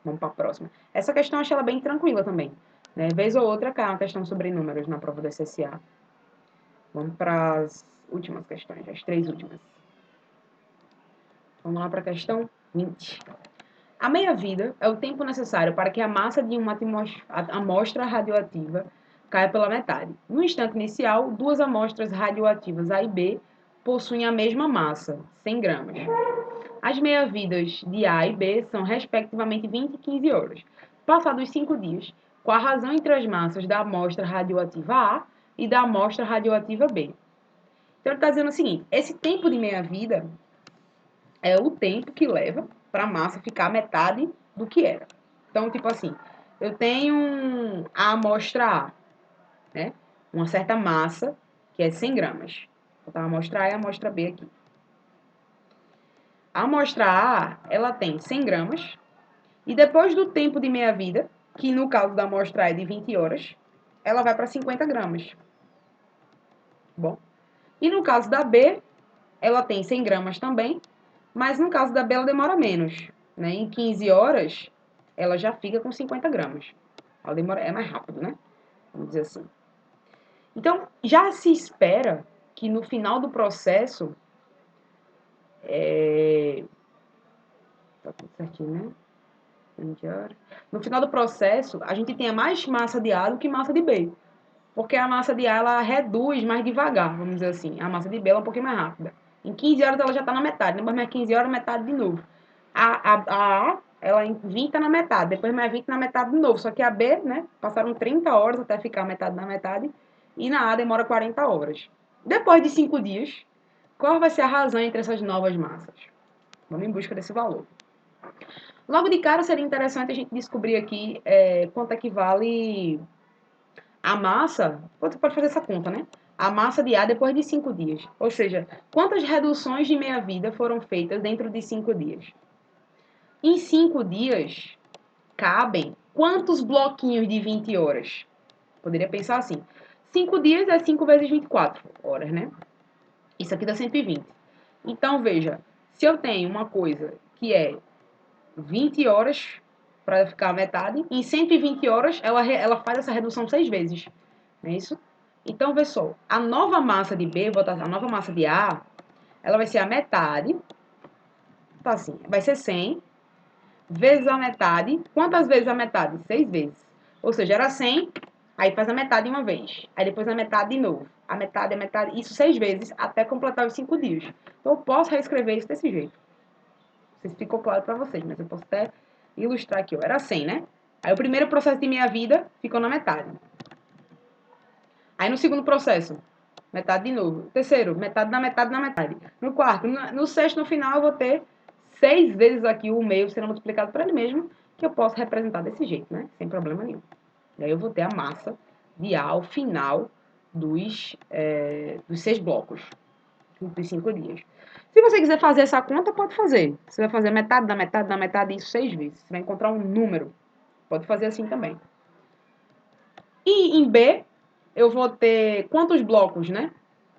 Vamos para a próxima. Essa questão eu achei ela bem tranquila também. Né? Vez ou outra cai uma questão sobre números na prova do SSA. Vamos para as últimas questões, as 3 últimas. Vamos lá para a questão 20. A meia-vida é o tempo necessário para que a massa de uma amostra radioativa caia pela metade. No instante inicial, duas amostras radioativas A e B possuem a mesma massa, 100 gramas. As meia-vidas de A e B são, respectivamente, 20 e 15 horas. Passados 5 dias, qual a razão entre as massas da amostra radioativa A e da amostra radioativa B? Então, ele está dizendo o seguinte, esse tempo de meia-vida é o tempo que leva para a massa ficar metade do que era. Então, tipo assim, eu tenho a amostra A, né? Uma certa massa, que é 100 gramas. Vou botar a amostra A e a amostra B aqui. A amostra A, ela tem 100 gramas, e depois do tempo de meia-vida, que no caso da amostra A é de 20 horas, ela vai para 50 gramas. Bom. E no caso da B, ela tem 100 gramas também, mas no caso da B ela demora menos. Né? Em 15 horas, ela já fica com 50 gramas. Ela demora, é mais rápido, né? Vamos dizer assim. Então, já se espera que no final do processo... Tá tudo certinho, né? 20 horas. No final do processo, a gente tenha mais massa de A do que massa de B. Porque a massa de A, ela reduz mais devagar, vamos dizer assim. A massa de B, ela é um pouquinho mais rápida. Em 15 horas, ela já está na metade. Depois mais 15 horas, metade de novo. A A, ela em 20 está na metade. Depois mais 20 na metade de novo. Só que a B, né, passaram 30 horas até ficar metade na metade. E na A demora 40 horas. Depois de 5 dias, qual vai ser a razão entre essas novas massas? Vamos em busca desse valor. Logo de cara, seria interessante a gente descobrir aqui quanto é que vale a massa. Você pode fazer essa conta, né? A massa de A depois de 5 dias. Ou seja, quantas reduções de meia-vida foram feitas dentro de 5 dias? Em 5 dias, cabem quantos bloquinhos de 20 horas? Poderia pensar assim. 5 dias é 5 vezes 24 horas, né? Isso aqui dá 120. Então, veja, se eu tenho uma coisa que é 20 horas para ficar a metade, em 120 horas ela faz essa redução 6 vezes. Não é isso? Então, vê só, a nova massa de B, a nova massa de A, ela vai ser a metade, tá assim, vai ser 100 vezes a metade. Quantas vezes a metade? 6 vezes. Ou seja, era 100, aí faz a metade uma vez. Aí depois a metade de novo. A metade, isso 6 vezes, até completar os 5 dias. Então, eu posso reescrever isso desse jeito. Não sei se ficou claro para vocês, mas eu posso até ilustrar aqui, ó, era 100, né? Aí o primeiro processo de meia vida ficou na metade. Aí no segundo processo, metade de novo. Terceiro, metade na metade na metade. No quarto, no sexto, no final, eu vou ter 6 vezes aqui o meio sendo multiplicado por ele mesmo, que eu posso representar desse jeito, né? Sem problema nenhum. E aí eu vou ter a massa de A ao final dos 6 blocos, dos 5 dias. Se você quiser fazer essa conta, pode fazer. Você vai fazer metade da metade da metade, isso 6 vezes. Você vai encontrar um número. Pode fazer assim também. E em B, eu vou ter quantos blocos, né?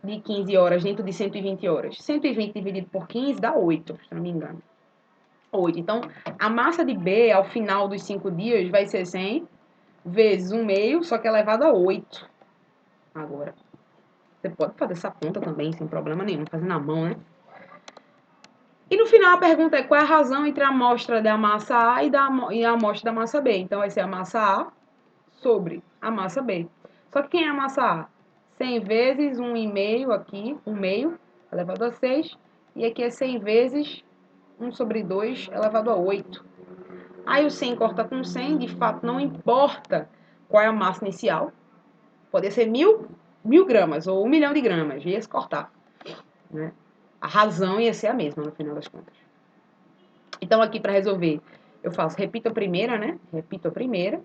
De 15 horas dentro de 120 horas. 120 dividido por 15 dá 8, se não me engano. 8. Então, a massa de B, ao final dos 5 dias, vai ser 100 vezes 1 meio, só que elevado a 8. Agora, você pode fazer essa conta também, sem problema nenhum, fazer na mão, né? E no final a pergunta é qual é a razão entre a amostra da massa A e a amostra da massa B. Então, vai ser a massa A sobre a massa B. Só que quem é a massa A? 100 vezes 1,5 aqui, 1 meio, elevado a 6. E aqui é 100 vezes 1 sobre 2, elevado a 8. Aí o 100 corta com 100, de fato não importa qual é a massa inicial. Pode ser 1.000 gramas ou 1 milhão de gramas, ia se cortar, né? A razão ia ser a mesma no final das contas. Então aqui para resolver, eu faço, repito a primeira, né? Repito a primeira.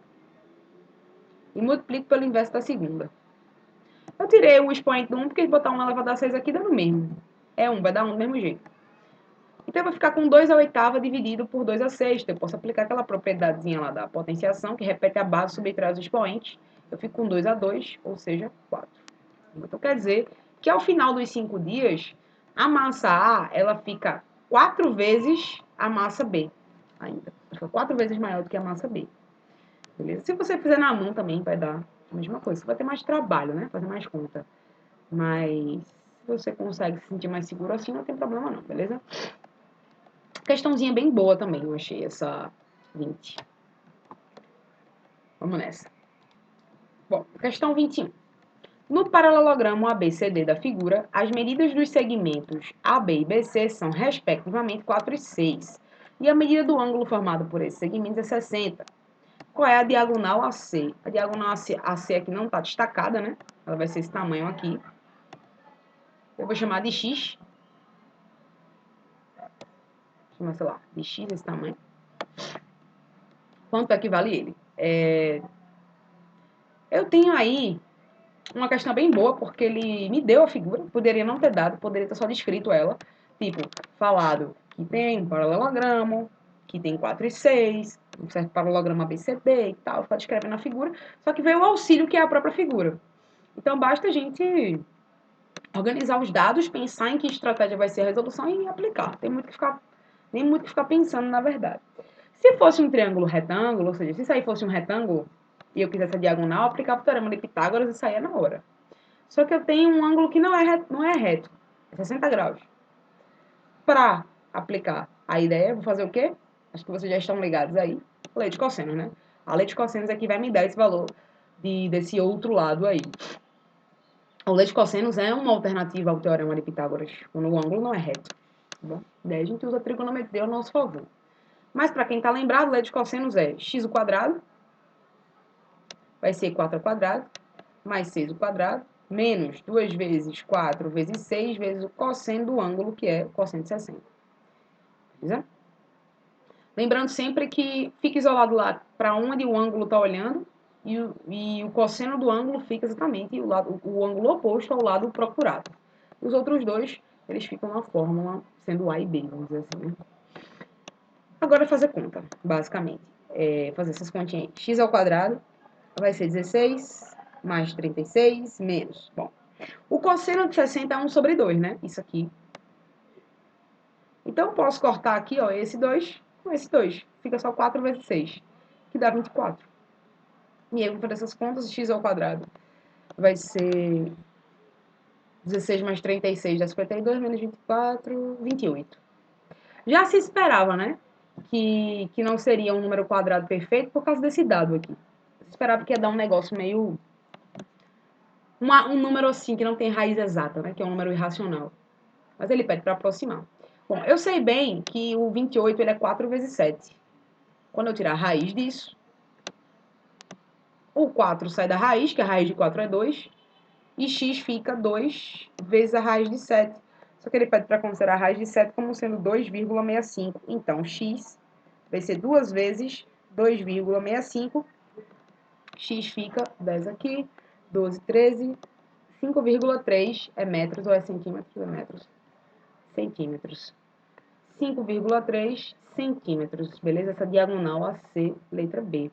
E multiplico pelo inverso da segunda. Eu tirei o expoente do 1, porque botar 1 elevado a 6 aqui dá no mesmo. É 1, vai dar 1 do mesmo jeito. Então, eu vou ficar com 2 à oitava dividido por 2 à sexta. Eu posso aplicar aquela propriedadezinha lá da potenciação, que repete a base, subtrai os expoentes. Eu fico com 2 a 2, ou seja, 4. Então, quer dizer que ao final dos 5 dias, a massa A, ela fica 4 vezes a massa B ainda. Fica 4 vezes maior do que a massa B. Beleza? Se você fizer na mão também, vai dar a mesma coisa. Você vai ter mais trabalho, né? Fazer mais conta. Mas se você consegue se sentir mais seguro assim, não tem problema não, beleza? Questãozinha bem boa também, eu achei essa 20. Vamos nessa. Bom, questão 21. No paralelogramo ABCD da figura, as medidas dos segmentos AB e BC são, respectivamente, 4 e 6. E a medida do ângulo formado por esses segmentos é 60. Qual é a diagonal AC? A diagonal AC aqui não está destacada, né? Ela vai ser esse tamanho aqui. Eu vou chamar de X. Chamar, sei lá, de X esse tamanho. Quanto equivale ele? Eu tenho aí uma questão bem boa, porque ele me deu a figura, poderia não ter dado, poderia ter só descrito ela. Tipo, falado que tem um paralelogramo, que tem 4 e 6, um certo paralelogramo ABCD e tal, ficar descrevendo a figura, só que veio o auxílio que é a própria figura. Então, basta a gente organizar os dados, pensar em que estratégia vai ser a resolução e aplicar. Tem muito que ficar, nem muito que ficar pensando, na verdade. Se fosse um triângulo retângulo, ou seja, se isso aí fosse um retângulo e eu quisesse a diagonal, eu aplicava o teorema de Pitágoras e saía na hora. Só que eu tenho um ângulo que não é reto, é 60 graus. Para aplicar a ideia, eu vou fazer o quê? Acho que vocês já estão ligados aí. Lei de cossenos, né? A lei de cossenos aqui vai me dar esse valor desse outro lado aí. O lei de cossenos é uma alternativa ao teorema de Pitágoras, quando o ângulo não é reto. Tá bom? Daí a gente usa a trigonometria ao nosso favor. Mas para quem está lembrado, a lei de cossenos é x ao quadrado, vai ser 4 ao quadrado, mais 6 ao quadrado, menos 2 vezes 4 vezes 6 vezes o cosseno do ângulo, que é o cosseno de 60. Beleza? Lembrando sempre que fica isolado lá para onde o ângulo está olhando e o cosseno do ângulo fica exatamente o ângulo oposto ao lado procurado. Os outros dois, eles ficam na fórmula sendo A e B, vamos dizer assim, né? Agora fazer conta, basicamente. Fazer essas continhas aí. X ao quadrado vai ser 16 mais 36 menos. Bom, o cosseno de 60 é 1 sobre 2, né? Isso aqui. Então, eu posso cortar aqui, ó, esse 2 com esse 2. Fica só 4 vezes 6, que dá 24. E aí, eu vou fazer essas contas, x ao quadrado vai ser 16 mais 36 dá 52, menos 24, 28. Já se esperava, né? Que não seria um número quadrado perfeito por causa desse dado aqui. Se esperava que ia dar um negócio meio... um número assim, que não tem raiz exata, né? Que é um número irracional. Mas ele pede para aproximar. Bom, eu sei bem que o 28 ele é 4 vezes 7. Quando eu tirar a raiz disso, o 4 sai da raiz, que a raiz de 4 é 2, e x fica 2 vezes a raiz de 7. Só que ele pede para considerar a raiz de 7 como sendo 2,65. Então, x vai ser 2 vezes 2,65. X fica 10 aqui, 12, 13, 5,3 é metros ou é centímetros? É metros. Centímetros. 5,3 centímetros. Beleza? Essa diagonal AC, letra B.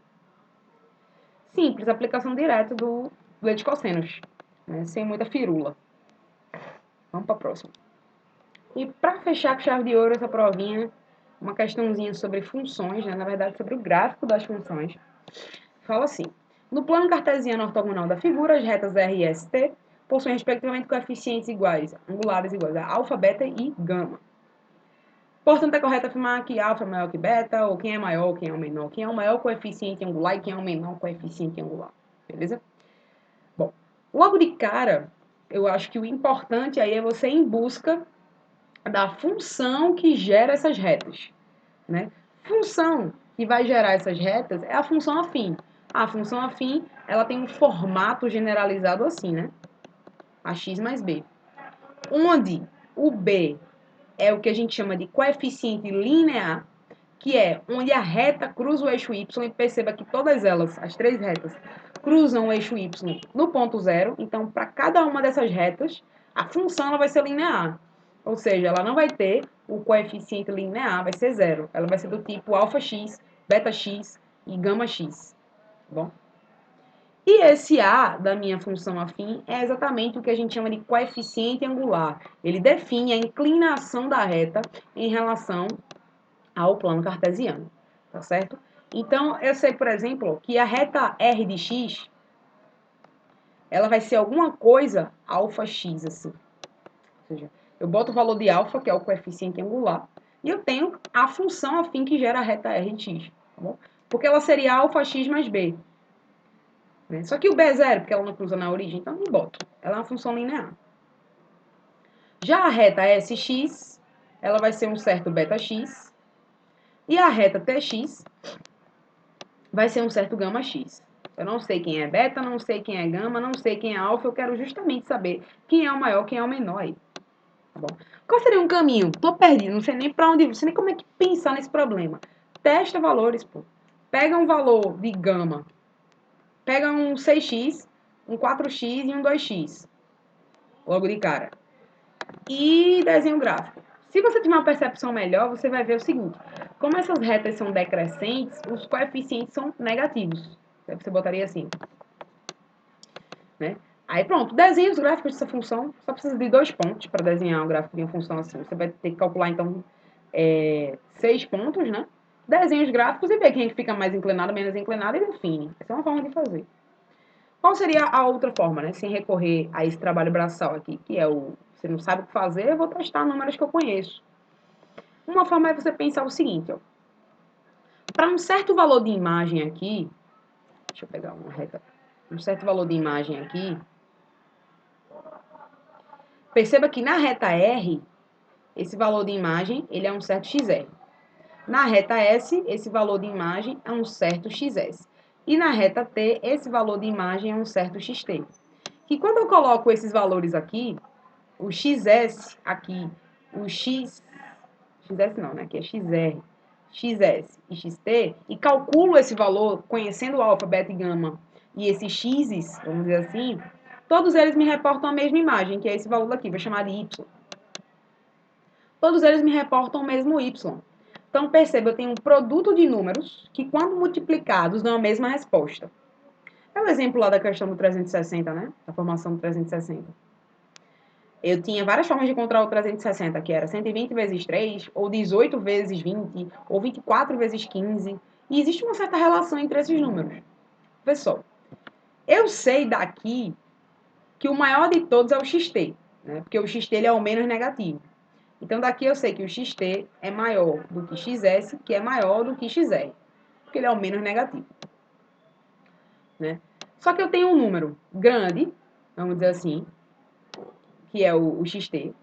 Simples, aplicação direta do lei de cossenos, né? Sem muita firula. Vamos para a próxima. E para fechar com chave de ouro essa provinha, uma questãozinha sobre funções, né? Na verdade, sobre o gráfico das funções. Fala assim: no plano cartesiano ortogonal da figura, as retas R e ST possuem respectivamente coeficientes iguais, angulares iguais a alfa, beta e gama. Portanto, é correto afirmar que alfa é maior que beta, ou quem é maior, quem é o menor, quem é o maior coeficiente angular e quem é o menor coeficiente angular. Beleza? Bom, logo de cara, eu acho que o importante aí é você ir em busca da função que gera essas retas, né? Função que vai gerar essas retas é a função afim. A função afim, ela tem um formato generalizado assim, né? Ax mais b. Onde o b é o que a gente chama de coeficiente linear, que é onde a reta cruza o eixo y, e perceba que todas elas, as três retas, cruzam o eixo y no ponto zero. Então, para cada uma dessas retas, a função ela vai ser linear. Ou seja, ela não vai ter o coeficiente linear, vai ser zero. Ela vai ser do tipo alfa x, beta x e gama x. Tá bom? E esse A da minha função afim é exatamente o que a gente chama de coeficiente angular. Ele define a inclinação da reta em relação ao plano cartesiano, tá certo? Então, eu sei, por exemplo, que a reta R de x, ela vai ser alguma coisa alfa x, assim. Ou seja, eu boto o valor de alfa, que é o coeficiente angular, e eu tenho a função afim que gera a reta R de x, tá bom? Porque ela seria alfa x mais b. Né? Só que o b é zero, porque ela não cruza na origem, então não boto. Ela é uma função linear. Já a reta SX, ela vai ser um certo beta x, e a reta TX vai ser um certo gama x. Eu não sei quem é beta, não sei quem é gama, não sei quem é alfa, eu quero justamente saber quem é o maior, quem é o menor aí. Tá bom? Qual seria um caminho? Tô perdido, não sei nem para onde, não sei nem como é que pensar nesse problema. Testa valores, pô. Pega um valor de gama, pega um 6x, um 4x e um 2x, logo de cara. E desenha o gráfico. Se você tiver uma percepção melhor, você vai ver o seguinte: como essas retas são decrescentes, os coeficientes são negativos. Você botaria assim, né? Aí pronto, desenha os gráficos dessa função. Só precisa de 2 pontos para desenhar o gráfico de uma função assim. Você vai ter que calcular, então, 6 pontos, né? Desenha os gráficos e vê quem fica mais inclinado, menos inclinado e define. Essa é uma forma de fazer. Qual seria a outra forma, né? Sem recorrer a esse trabalho braçal aqui, que é o... Você não sabe o que fazer, eu vou testar números que eu conheço. Uma forma é você pensar o seguinte, ó. Para um certo valor de imagem aqui... Deixa eu pegar uma reta. Um certo valor de imagem aqui... Perceba que na reta R, esse valor de imagem, ele é um certo XR. Na reta S, esse valor de imagem é um certo XS. E na reta T, esse valor de imagem é um certo XT. Que quando eu coloco esses valores aqui, o XS aqui, o XS não, né? Aqui é XR, XS e XT, e calculo esse valor conhecendo o alfa, beta e gama e esses X's, vamos dizer assim, todos eles me reportam a mesma imagem, que é esse valor daqui, vou chamar de Y. Todos eles me reportam o mesmo Y. Então, perceba, eu tenho um produto de números que, quando multiplicados, dão a mesma resposta. É o exemplo lá da questão do 360, né? Da formação do 360. Eu tinha várias formas de encontrar o 360, que era 120 vezes 3, ou 18 vezes 20, ou 24 vezes 15. E existe uma certa relação entre esses números. Pessoal, eu sei daqui que o maior de todos é o XT, né? Porque o XT ele é o menos negativo. Então, daqui eu sei que o XT é maior do que XS, que é maior do que XR, porque ele é o menos negativo. Né? Só que eu tenho um número grande, vamos dizer assim, que é o XT,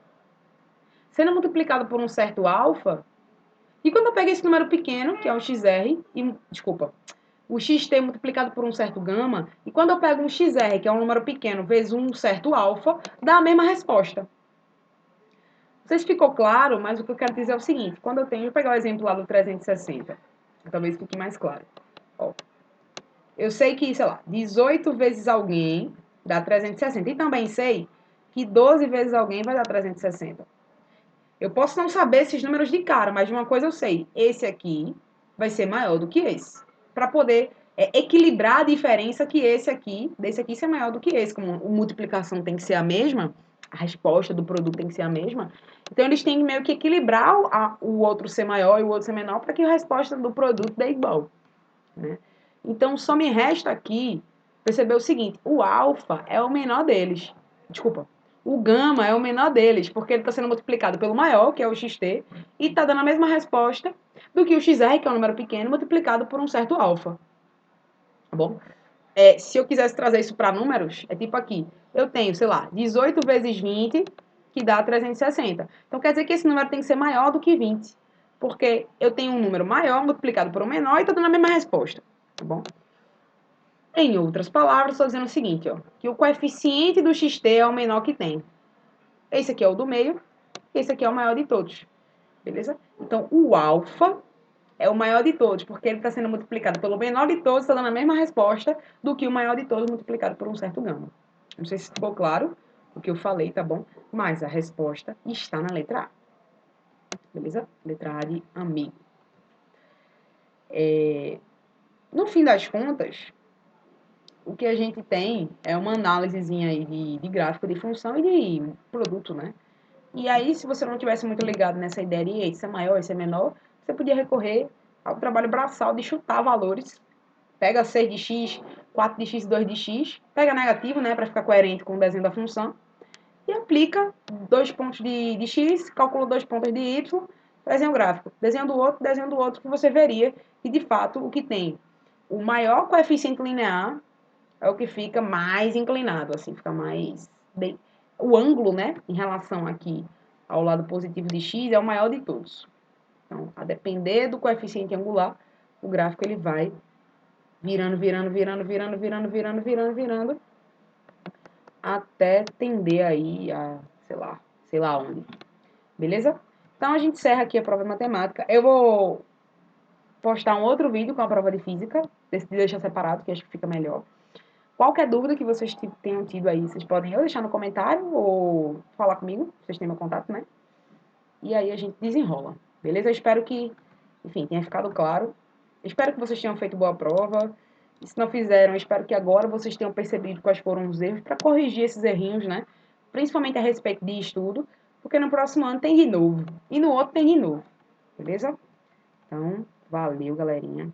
sendo multiplicado por um certo alfa, E quando eu pego esse número pequeno, que é o XR, o xt multiplicado por um certo gama, e quando eu pego um xr, que é um número pequeno, vezes um certo alfa, dá a mesma resposta. Não sei se ficou claro, mas o que eu quero dizer é o seguinte, quando eu tenho, vou pegar o exemplo lá do 360, talvez fique mais claro. Ó, eu sei que, sei lá, 18 vezes alguém dá 360, e também sei que 12 vezes alguém vai dar 360. Eu posso não saber esses números de cara, mas de uma coisa eu sei, esse aqui vai ser maior do que esse, para poder equilibrar a diferença que esse aqui, desse aqui ser maior do que esse, como a multiplicação tem que ser a mesma, a resposta do produto tem que ser a mesma, então eles têm que meio que equilibrar o outro ser maior e o outro ser menor para que a resposta do produto dê igual, né? Então só me resta aqui perceber o seguinte, o alfa é o menor deles, desculpa, o gama é o menor deles, porque ele está sendo multiplicado pelo maior, que é o xt, e está dando a mesma resposta do que o xr, que é um número pequeno, multiplicado por um certo alfa. Tá bom? Se eu quisesse trazer isso para números, é tipo aqui. Eu tenho, sei lá, 18 vezes 20, que dá 360. Então, quer dizer que esse número tem que ser maior do que 20. Porque eu tenho um número maior multiplicado por um menor e está dando a mesma resposta. Tá bom? Em outras palavras, estou dizendo o seguinte, ó, que o coeficiente do xt é o menor que tem. Esse aqui é o do meio, esse aqui é o maior de todos. Beleza? Então, o alfa é o maior de todos, porque ele está sendo multiplicado pelo menor de todos, está dando a mesma resposta do que o maior de todos multiplicado por um certo gama. Não sei se ficou claro o que eu falei, tá bom? Mas a resposta está na letra A. Beleza? Letra A de amigo. No fim das contas, o que a gente tem é uma análisezinha aí de gráfico de função e de produto, né? E aí, se você não tivesse muito ligado nessa ideia de isso é maior, isso é menor, você podia recorrer ao trabalho braçal de chutar valores. Pega 6 de x, 4 de x e 2 de x, pega negativo, né, para ficar coerente com o desenho da função, e aplica 2 pontos de x, calcula 2 pontos de y, desenha o gráfico. Desenho do outro, que você veria que, de fato, o que tem o maior coeficiente linear é o que fica mais inclinado, assim, fica mais bem... O ângulo, né, em relação aqui ao lado positivo de x é o maior de todos. Então, a depender do coeficiente angular, o gráfico ele vai virando, até tender aí a, sei lá onde. Beleza? Então, a gente encerra aqui a prova de matemática. Eu vou postar um outro vídeo com a prova de física, decidi deixar separado, que acho que fica melhor. Qualquer dúvida que vocês tenham tido aí, vocês podem ou deixar no comentário ou falar comigo, vocês têm meu contato, né? E aí a gente desenrola, beleza? Eu espero que, enfim, tenha ficado claro. Espero que vocês tenham feito boa prova. E se não fizeram, espero que agora vocês tenham percebido quais foram os erros para corrigir esses errinhos, né? Principalmente a respeito de estudo, porque no próximo ano tem de novo. E no outro tem de novo, beleza? Então, valeu, galerinha.